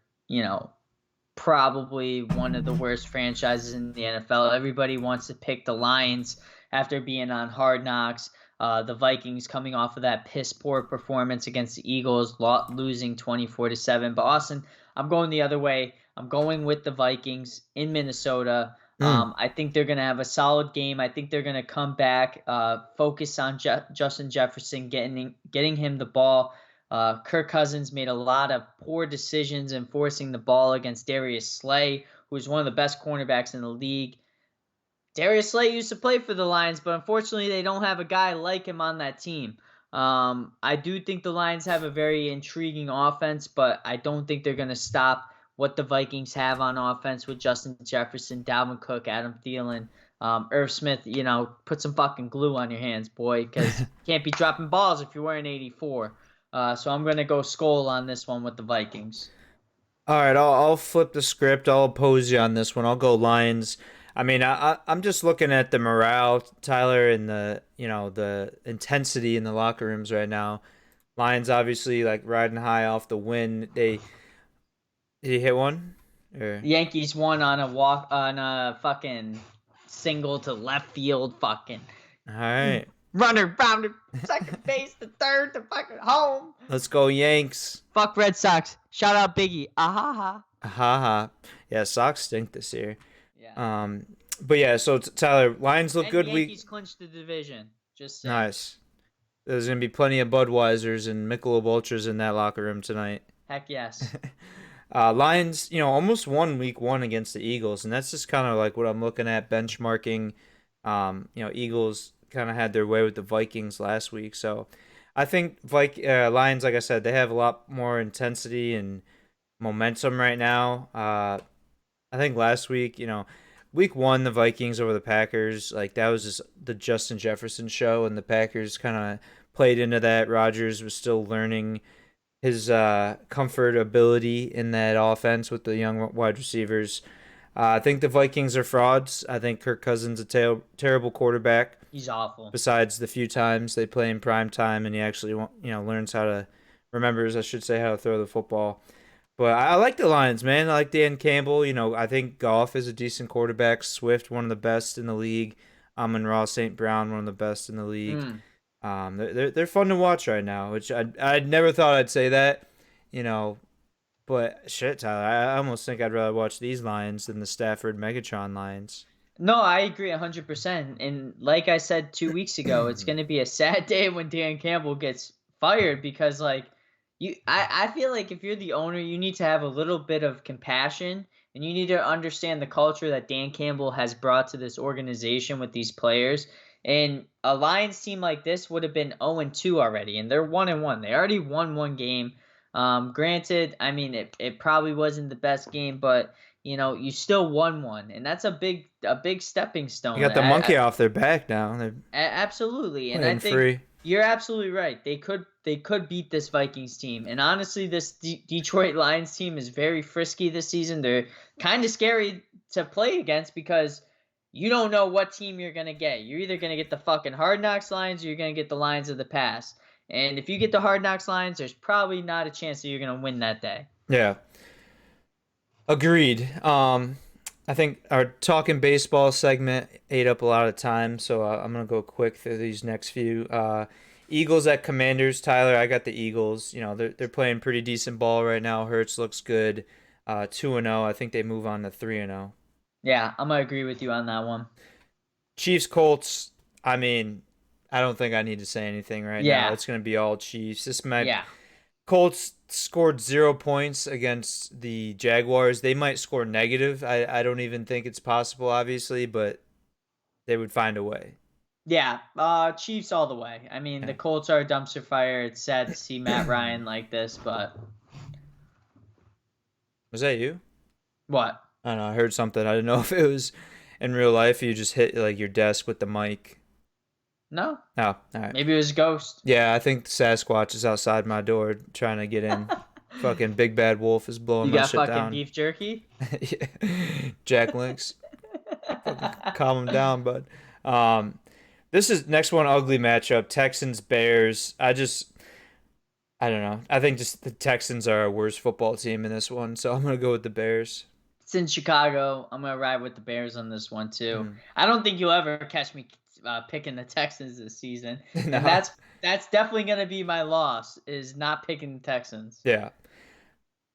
probably one of the worst franchises in the NFL. Everybody wants to pick the Lions after being on Hard Knocks. The Vikings coming off of that piss poor performance against the Eagles, losing 24-7. But Austin, I'm going the other way. I'm going with the Vikings in Minnesota. I think they're going to have a solid game. I think they're going to come back, focus on Justin Jefferson, getting him the ball. Kirk Cousins made a lot of poor decisions in forcing the ball against Darius Slay, who's one of the best cornerbacks in the league. Darius Slay used to play for the Lions, but unfortunately they don't have a guy like him on that team. I do think the Lions have a very intriguing offense, but I don't think they're going to stop what the Vikings have on offense with Justin Jefferson, Dalvin Cook, Adam Thielen, Irv Smith. Put some fucking glue on your hands, boy, because you can't be dropping balls if you're wearing 84. So I'm going to go Skol on this one with the Vikings. All right, I'll flip the script. I'll oppose you on this one. I'll go Lions. I mean, I'm just looking at the morale, Tyler, and the intensity in the locker rooms right now. Lions obviously like riding high off the win. Did he hit one? Or? The Yankees won on a fucking single to left field. Fucking. All right. Runner, bounder, second base, the third, to fucking home. Let's go Yanks. Fuck Red Sox. Shout out Biggie. Ahaha. Ahaha. Yeah, Sox stink this year. Yeah. But yeah, so Tyler, Lions look good. Yankees clinched the division. Just saying. Nice. There's gonna be plenty of Budweisers and Michelob Ultras in that locker room tonight. Heck yes. Lions, almost won week 1 against the Eagles, and that's just kind of like what I'm looking at benchmarking. Eagles kind of had their way with the Vikings last week, so I think Lions, like I said, they have a lot more intensity and momentum right now. I think last week, week 1, the Vikings over the Packers, like that was just the Justin Jefferson show, and the Packers kind of played into that. Rodgers was still learning his comfortability in that offense with the young wide receivers. I think the Vikings are frauds. I think Kirk Cousins is a terrible quarterback. He's awful. Besides the few times they play in prime time and he actually remembers how to throw the football. But I like the Lions, man. I like Dan Campbell. I think Goff is a decent quarterback. Swift, one of the best in the league. Amon-Ra St. Brown, one of the best in the league. They're fun to watch right now, which I'd never thought I'd say that, But shit, Tyler, I almost think I'd rather watch these Lions than the Stafford Megatron Lions. No, I agree 100%. And like I said 2 weeks ago, it's going to be a sad day when Dan Campbell gets fired because, I feel like if you're the owner, you need to have a little bit of compassion and you need to understand the culture that Dan Campbell has brought to this organization with these players. And a Lions team like this would have been 0-2 already, and they're 1-1. They already won one game. Granted, I mean it probably wasn't the best game, but you still won one, and that's a big stepping They stone. got the monkey off their back now. They're Absolutely, and I playing think free. you're absolutely right. They could beat this Vikings team, and honestly, this Detroit Lions team is very frisky this season. They're kind of scary to play against because you don't know what team you're gonna get. You're either gonna get the fucking Hard Knocks Lions, or you're gonna get the Lions of the past. And if you get the Hard Knocks Lions, there's probably not a chance that you're gonna win that day. Yeah. Agreed. I think our talking baseball segment ate up a lot of time, so I'm gonna go quick through these next few. Eagles at Commanders. Tyler, I got the Eagles. They're playing pretty decent ball right now. Hurts looks good. 2-0. I think they move on to 3-0. Yeah, I'm gonna agree with you on that one. Chiefs Colts. I mean, I don't think I need to say anything right now. Yeah, It's gonna be all Chiefs. This might yeah. Colts scored 0 points against the Jaguars. They might score negative. I don't even think it's possible, obviously, but they would find a way. Yeah, Chiefs all the way. I mean, the Colts are a dumpster fire. It's sad to see Matt Ryan like this, but Was that you? what? I don't know. I heard something. I didn't know if it was in real life. You just hit like your desk with the mic. No, Oh, all right. maybe it was Ghost. Yeah, I think Sasquatch is outside my door trying to get in. Fucking Big Bad Wolf is blowing You my got shit fucking down. beef jerky? Yeah. Jack Links. Fucking calm him down, bud. This is next one ugly matchup. Texans Bears. I don't know. I think just the Texans are a worse football team in this one, so I'm gonna go with the Bears. It's in Chicago. I'm gonna ride with the Bears on this one too. Mm. I don't think you'll ever catch me picking the Texans this season, and No. that's definitely gonna be my loss. Is not picking the Texans. Yeah.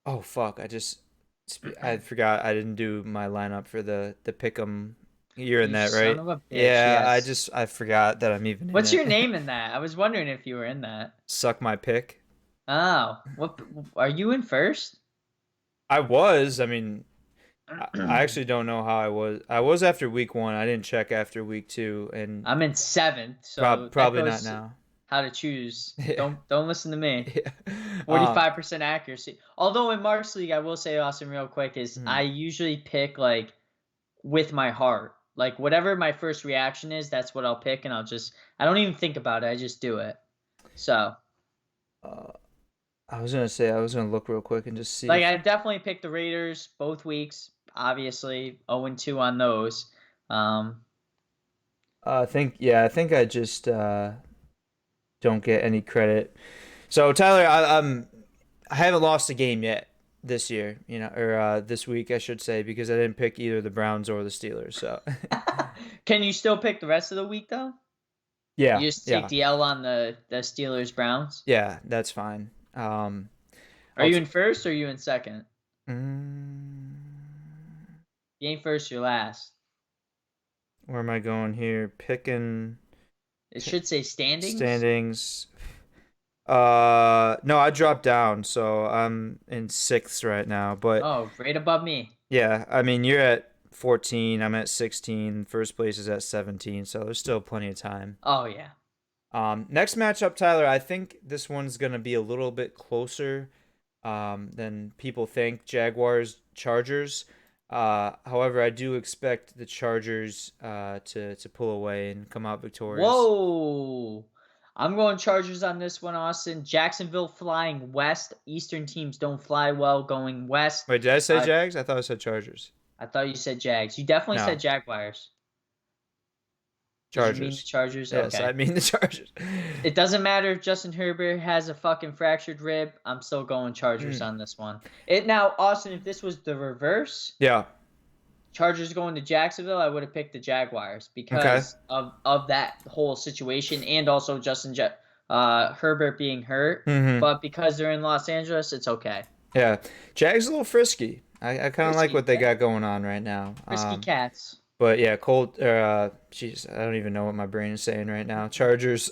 Oh fuck! I forgot I didn't do my lineup for the pick'em. You're in You that, son right? of a bitch. Yeah. Yes. I forgot that I'm even in What's your it. name in that? I was wondering if you were in that. Suck my pick. Oh, what are you in first? I was. I mean, I actually don't know how I was. I was after week 1. I didn't check after week 2, and I'm in seventh, so that probably not goes now. how to choose. Yeah. Don't listen to me. Yeah. 45% accuracy. Although in Mark's league, I will say, Austin, real quick, is Mhm. I usually pick like with my heart. Like whatever my first reaction is, that's what I'll pick, and I don't even think about it. I just do it. So Uh, I was gonna say I was gonna look real quick and just see like if I definitely picked the Raiders both weeks. Obviously, 0-2 on those. I think I just don't get any credit. So Tyler, I haven't lost a game yet this year, or this week I should say, because I didn't pick either the Browns or the Steelers. So Can you still pick the rest of the week though? yeah, You just take yeah, the L on the Steelers Browns. yeah, that's fine. Are I'll you t- in first or are you in second? mm, You ain't first, you're last. where am I going here? Picking It should say standings. standings. No, I dropped down, so I'm in 6th right now. But Oh, right above me. yeah, I mean, you're at 14, I'm at 16. First place is at 17, so there's still plenty of time. Oh yeah. Next matchup, Tyler, I think this one's going to be a little bit closer than people think. Jaguars, Chargers. However, I do expect the Chargers to pull away and come out victorious. Whoa. I'm going Chargers on this one, Austin. Jacksonville flying west. Eastern teams don't fly well going west. Wait, did I say Uh, Jags? I thought I said Chargers. I thought you said Jags. You definitely No, said Jaguars. Did you mean the Chargers. Chargers? Yes, Okay. I mean the Chargers. It doesn't matter if Justin Herbert has a fucking fractured rib. I'm still going Chargers on this one. Now, Austin, if this was the reverse, Yeah. Chargers going to Jacksonville, I would have picked the Jaguars because of that whole situation and also Herbert being hurt. Mm-hmm. But because they're in Los Angeles, it's okay. Yeah. Jags a little frisky. I kind of like Frisky, what they yeah. got going on right now. Frisky Cats. But yeah, jeez, I don't even know what my brain is saying right now. Chargers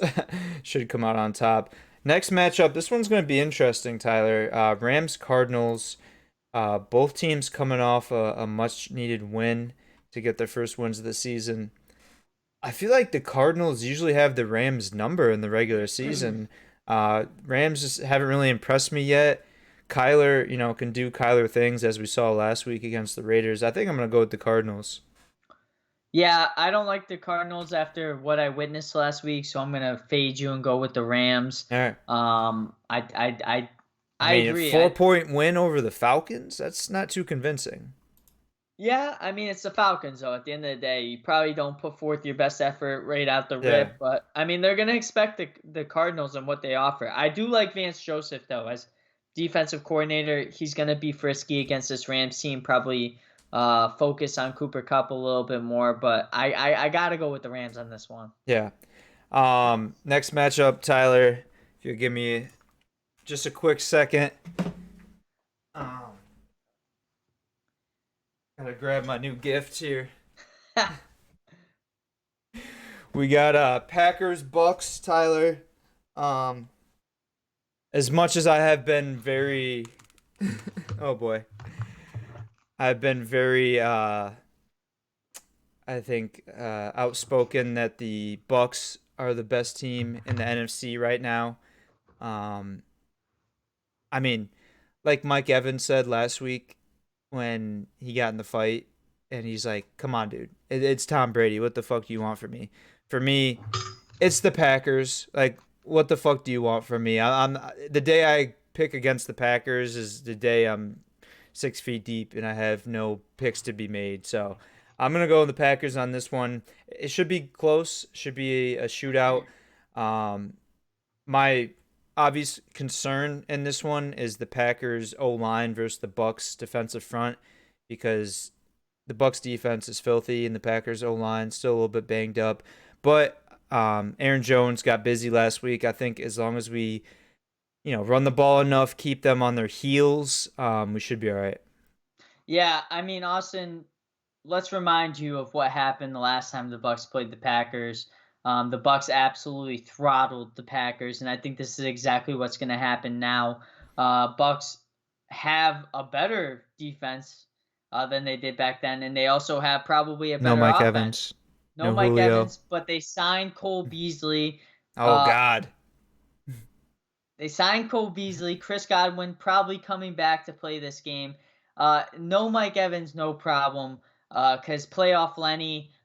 should come out on top. Next matchup, this one's going to be interesting, Tyler. Rams Cardinals. Both teams coming off a much needed win to get their first wins of the season. I feel like the Cardinals usually have the Rams number in the regular season. Rams just haven't really impressed me yet. Kyler, can do Kyler things as we saw last week against the Raiders. I think I'm gonna go with the Cardinals. Yeah, I don't like the Cardinals after what I witnessed last week, so I'm gonna fade you and go with the Rams. All right. Um, I I I I I mean, a agree. 4-point win over the Falcons, that's not too convincing. Yeah, I mean it's the Falcons though. At the end of the day, you probably don't put forth your best effort right out the Yeah. rip, but I mean they're gonna expect the Cardinals and what they offer. I do like Vance Joseph though as defensive coordinator. He's gonna be frisky against this Rams team. Probably focus on Cooper Cup a little bit more, but I gotta go with the Rams on this one. Yeah. Next matchup, Tyler, if you give me just a quick second. Um, Gotta grab my new gift here. We got Packers Bucks, Tyler. Um, as much as I have been very oh boy. I've been very I think outspoken that the Bucks are the best team in the NFC right now. Um I mean, like Mike Evans said last week when he got in the fight, and he's like, "Come on, dude, it's Tom Brady. What the fuck do you want from me?" For me, it's the Packers. Like, what the fuck do you want from me? I'm the day I pick against the Packers is the day I'm 6 feet deep and I have no picks to be made. So I'm gonna go with the Packers on this one. It should be close. Should be a shootout. Um, my obvious concern in this one is the Packers O line versus the Bucks defensive front, because the Bucks defense is filthy and the Packers O line still a little bit banged up. But Aaron Jones got busy last week. I think as long as we run the ball enough, keep them on their heels, we should be all right. Yeah, I mean Austin, let's remind you of what happened the last time the Bucks played the Packers. The Bucks absolutely throttled the Packers, and I think this is exactly what's going to happen now. Bucks have a better defense than they did back then, and they also have probably a No better Mike offense. Evans, No no Mike Julio. Evans, but they signed Cole Beasley. Oh Uh, God. they signed Cole Beasley. Chris Godwin probably coming back to play this game. No Mike Evans, no problem. Because playoff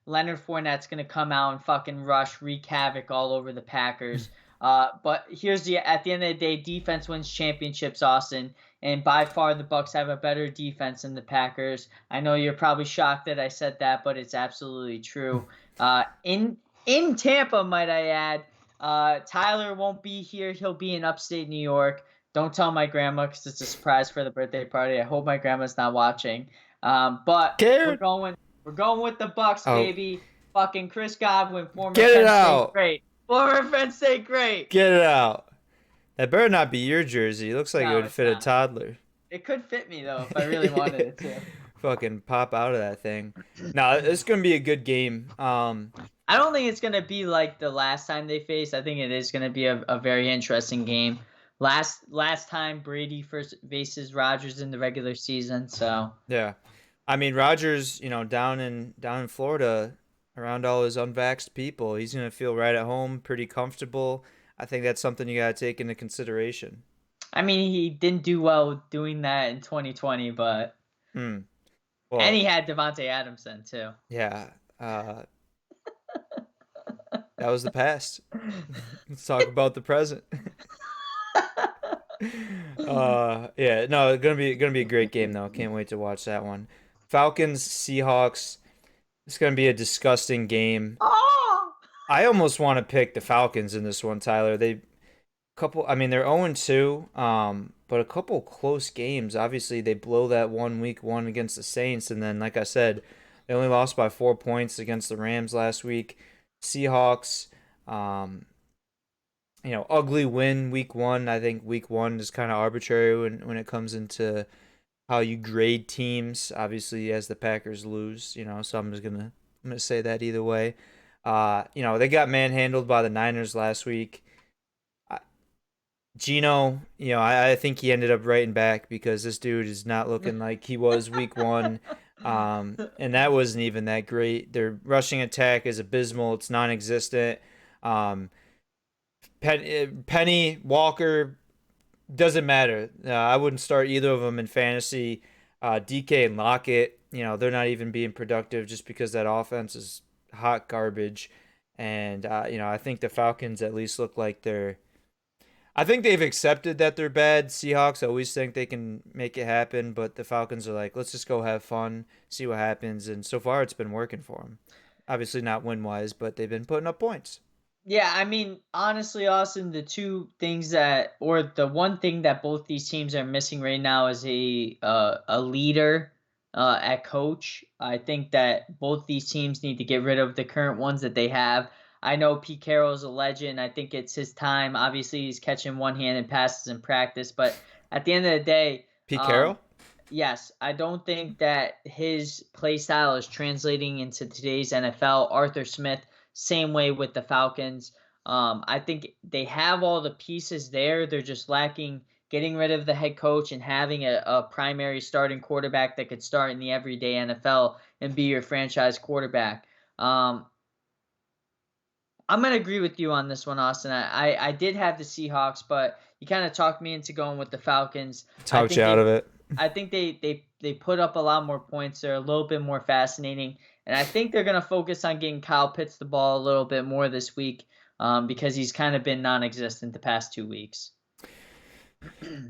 Leonard Fournette's going to come out and fucking rush, wreak havoc all over the Packers. But at the end of the day, defense wins championships, Austin. And by far, the Bucks have a better defense than the Packers. I know you're probably shocked that I said that, but it's absolutely true. In Tampa, might I add, Tyler won't be here. He'll be in upstate New York. Don't tell my grandma because it's a surprise for the birthday party. I hope my grandma's not watching. But we're Scared. going we're going with the Bucks, Oh, baby. Fucking Chris Godwin, former get it Penn State out. great. Former Penn State great. Get it out. That better not be your jersey. It looks like it No, would it's fit a not. toddler. It could fit me though if I really wanted it to. Fucking pop out of that thing. No, it's gonna be a good game. I don't think it's gonna be like the last time they faced. I think it is gonna be a very interesting game. Last time Brady first faces Rodgers in the regular season, so Yeah, I mean Rogers, down in Florida, around all his unvaxxed people, he's gonna feel right at home, pretty comfortable. I think that's something you gotta take into consideration. I mean he didn't do well doing that in 2020, but Hmm. and he Well, had Devontae Adamson too. yeah. That was the past. Let's talk about the present. Yeah, no, gonna be a great game though. Can't wait to watch that one. Falcons Seahawks. It's gonna be a disgusting game. Oh, I almost want to pick the Falcons in this one, Tyler. I mean, they're 0-2, but a couple close games. Obviously, they blow that one week one against the Saints, and then, like I said, they only lost by 4 points against the Rams last week. Seahawks, um, ugly win week one. I think week one is kind of arbitrary when it comes into how you grade teams. Obviously, as the Packers lose, so I'm gonna say that either way. They got manhandled by the Niners last week. Gino, I think he ended up writing back because this dude is not looking like he was week one. And that wasn't even that great. Their rushing attack is abysmal. It's non-existent. Um, Penny Walker doesn't matter. I wouldn't start either of them in fantasy. DK and Lockett, they're not even being productive just because that offense is hot garbage. And I think the Falcons at least look like they're. I think they've accepted that they're bad. Seahawks always think they can make it happen, but the Falcons are like, let's just go have fun, see what happens. And so far, it's been working for them. Obviously, not win wise, but they've been putting up points. Yeah, I mean, honestly, Austin, the one thing that both these teams are missing right now is a leader at coach. I think that both these teams need to get rid of the current ones that they have. I know Pete Carroll's a legend. I think it's his time. Obviously, he's catching one-handed passes in practice, but at the end of the day, Pete Carroll? yes, I don't think that his play style is translating into today's NFL. Arthur Smith, same way with the Falcons. I think they have all the pieces there. They're just lacking getting rid of the head coach and having a primary starting quarterback that could start in the everyday NFL and be your franchise quarterback. I'm going to agree with you on this one, Austin. I did have the Seahawks, but you kind of talked me into going with the Falcons. I Talked you think out of it. they put up a lot more points. They're a little bit more fascinating, and I think they're going to focus on getting Kyle Pitts the ball a little bit more this week because he's kind of been non-existent the past 2 weeks.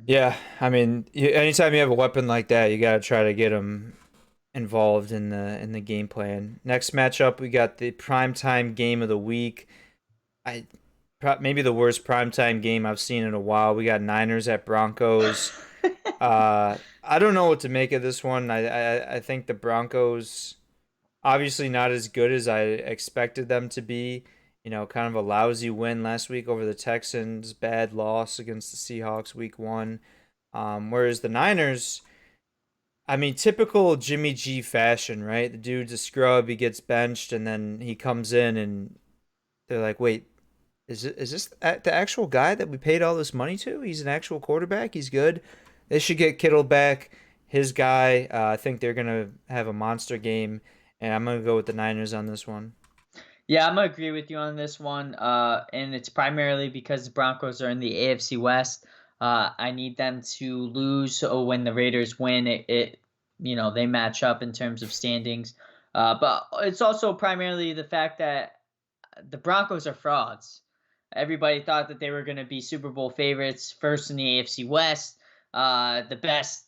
Yeah, I mean, anytime you have a weapon like that, you got to try to get him involved in the game plan. Next matchup, we got the primetime game of the week. I maybe the worst primetime game I've seen in a while. We got Niners at Broncos. I don't know what to make of this one. I think the Broncos obviously not as good as I expected them to be. Kind of a lousy win last week over the Texans, bad loss against the Seahawks week 1. Whereas the Niners, I mean, typical Jimmy G fashion, right? The dude's a scrub, he gets benched, and then he comes in, and they're like, "Wait, is this the actual guy that we paid all this money to? He's an actual quarterback. He's good. They should get Kittle back. His guy. I think they're gonna have a monster game, and I'm gonna go with the Niners on this one. Yeah, I'm gonna agree with you on this one. And it's primarily because the Broncos are in the AFC West. I need them to lose, so when the Raiders win, they match up in terms of standings. But it's also primarily the fact that the Broncos are frauds. Everybody thought that they were going to be Super Bowl favorites, first in the AFC West, the best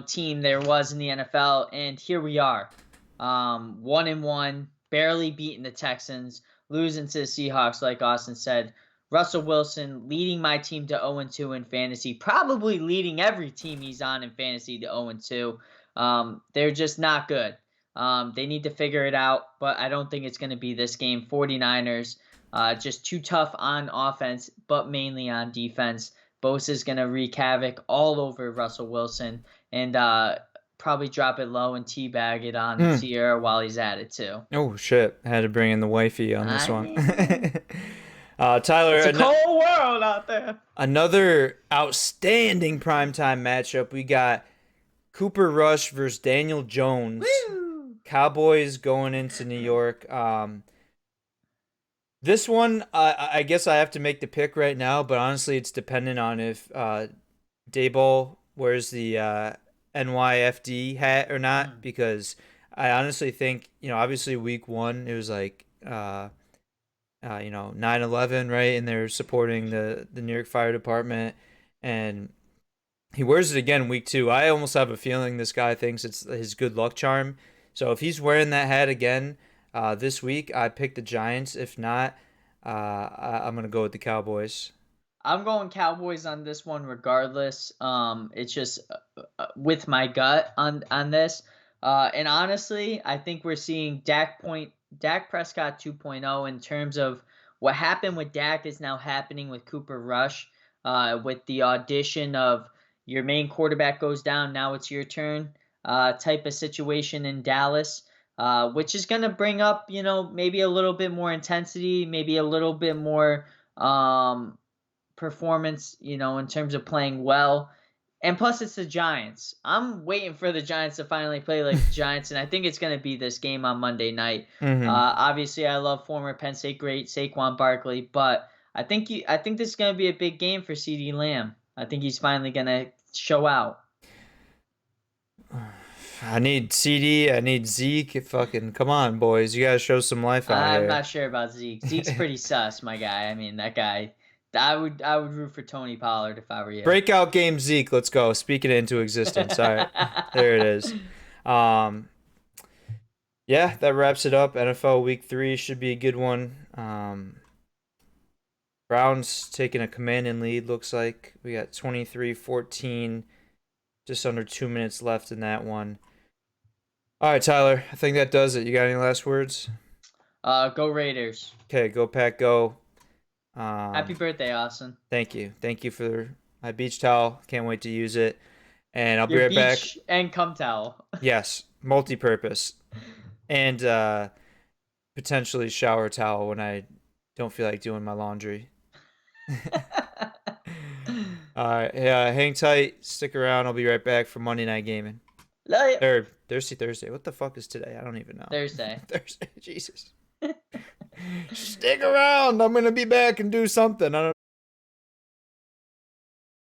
team there was in the NFL, and here we are, 1-1, barely beating the Texans, losing to the Seahawks, like Austin said. Russell Wilson leading my team to 0-2 in fantasy, probably leading every team he's on in fantasy to 0-2. They're just not good. They need to figure it out, but I don't think it's going to be this game. 49ers, just too tough on offense, but mainly on defense. Bosa's going to wreak havoc all over Russell Wilson and probably drop it low and teabag it on Sierra while he's at it, too. Oh, shit. I had to bring in the wifey on this one. Tyler, it's a cold world out there. Another outstanding primetime matchup. We got Cooper Rush versus Daniel Jones. Woo! Cowboys going into New York. This one, I guess I have to make the pick right now, but honestly, it's dependent on if Dayball wears the NYFD hat or not, because I honestly think, obviously week 1, it was like, 9/11, right? And they're supporting the New York Fire Department, and he wears it again week 2. I almost have a feeling this guy thinks it's his good luck charm. So if he's wearing that hat again this week, I pick the Giants. If not, I'm going to go with the Cowboys. I'm going Cowboys on this one regardless. It's just with my gut on this. And honestly, I think we're seeing Dak Prescott 2.0 in terms of what happened with Dak is now happening with Cooper Rush. With the audition of your main quarterback goes down, now it's your turn type of situation in Dallas. Which is going to bring up, maybe a little bit more intensity, maybe a little bit more performance, in terms of playing well. And plus, it's the Giants. I'm waiting for the Giants to finally play like the Giants, and I think it's going to be this game on Monday night. Mm-hmm. Obviously, I love former Penn State great Saquon Barkley, but I think this is going to be a big game for CeeDee Lamb. I think he's finally going to show out. I need CD. I need Zeke. Fucking come on, boys! You gotta show some life out I'm here. not sure about Zeke. Zeke's pretty sus, my guy. I mean, that guy. I would root for Tony Pollard if I were you. Breakout game Zeke. Let's go. Speak it into existence. All right, there it is. Um, yeah, that wraps it up. NFL Week 3 should be a good one. Browns taking a commanding lead. Looks like we got 23-14. Just under 2 minutes left in that one. All right, Tyler. I think that does it. You got any last words? Go Raiders. Okay, go Pack, go. Happy birthday, Austin. Thank you. Thank you for my beach towel. Can't wait to use it. And I'll be Your right back. beach and cum towel. Yes, multi-purpose. And potentially shower towel when I don't feel like doing my laundry. All right, yeah, hang tight. Stick around. I'll be right back for Monday Night Gaming. Or Thursday. What the fuck is today? I don't even know. Thursday. Thursday. Jesus. Stick around. I'm gonna be back and do something. I don't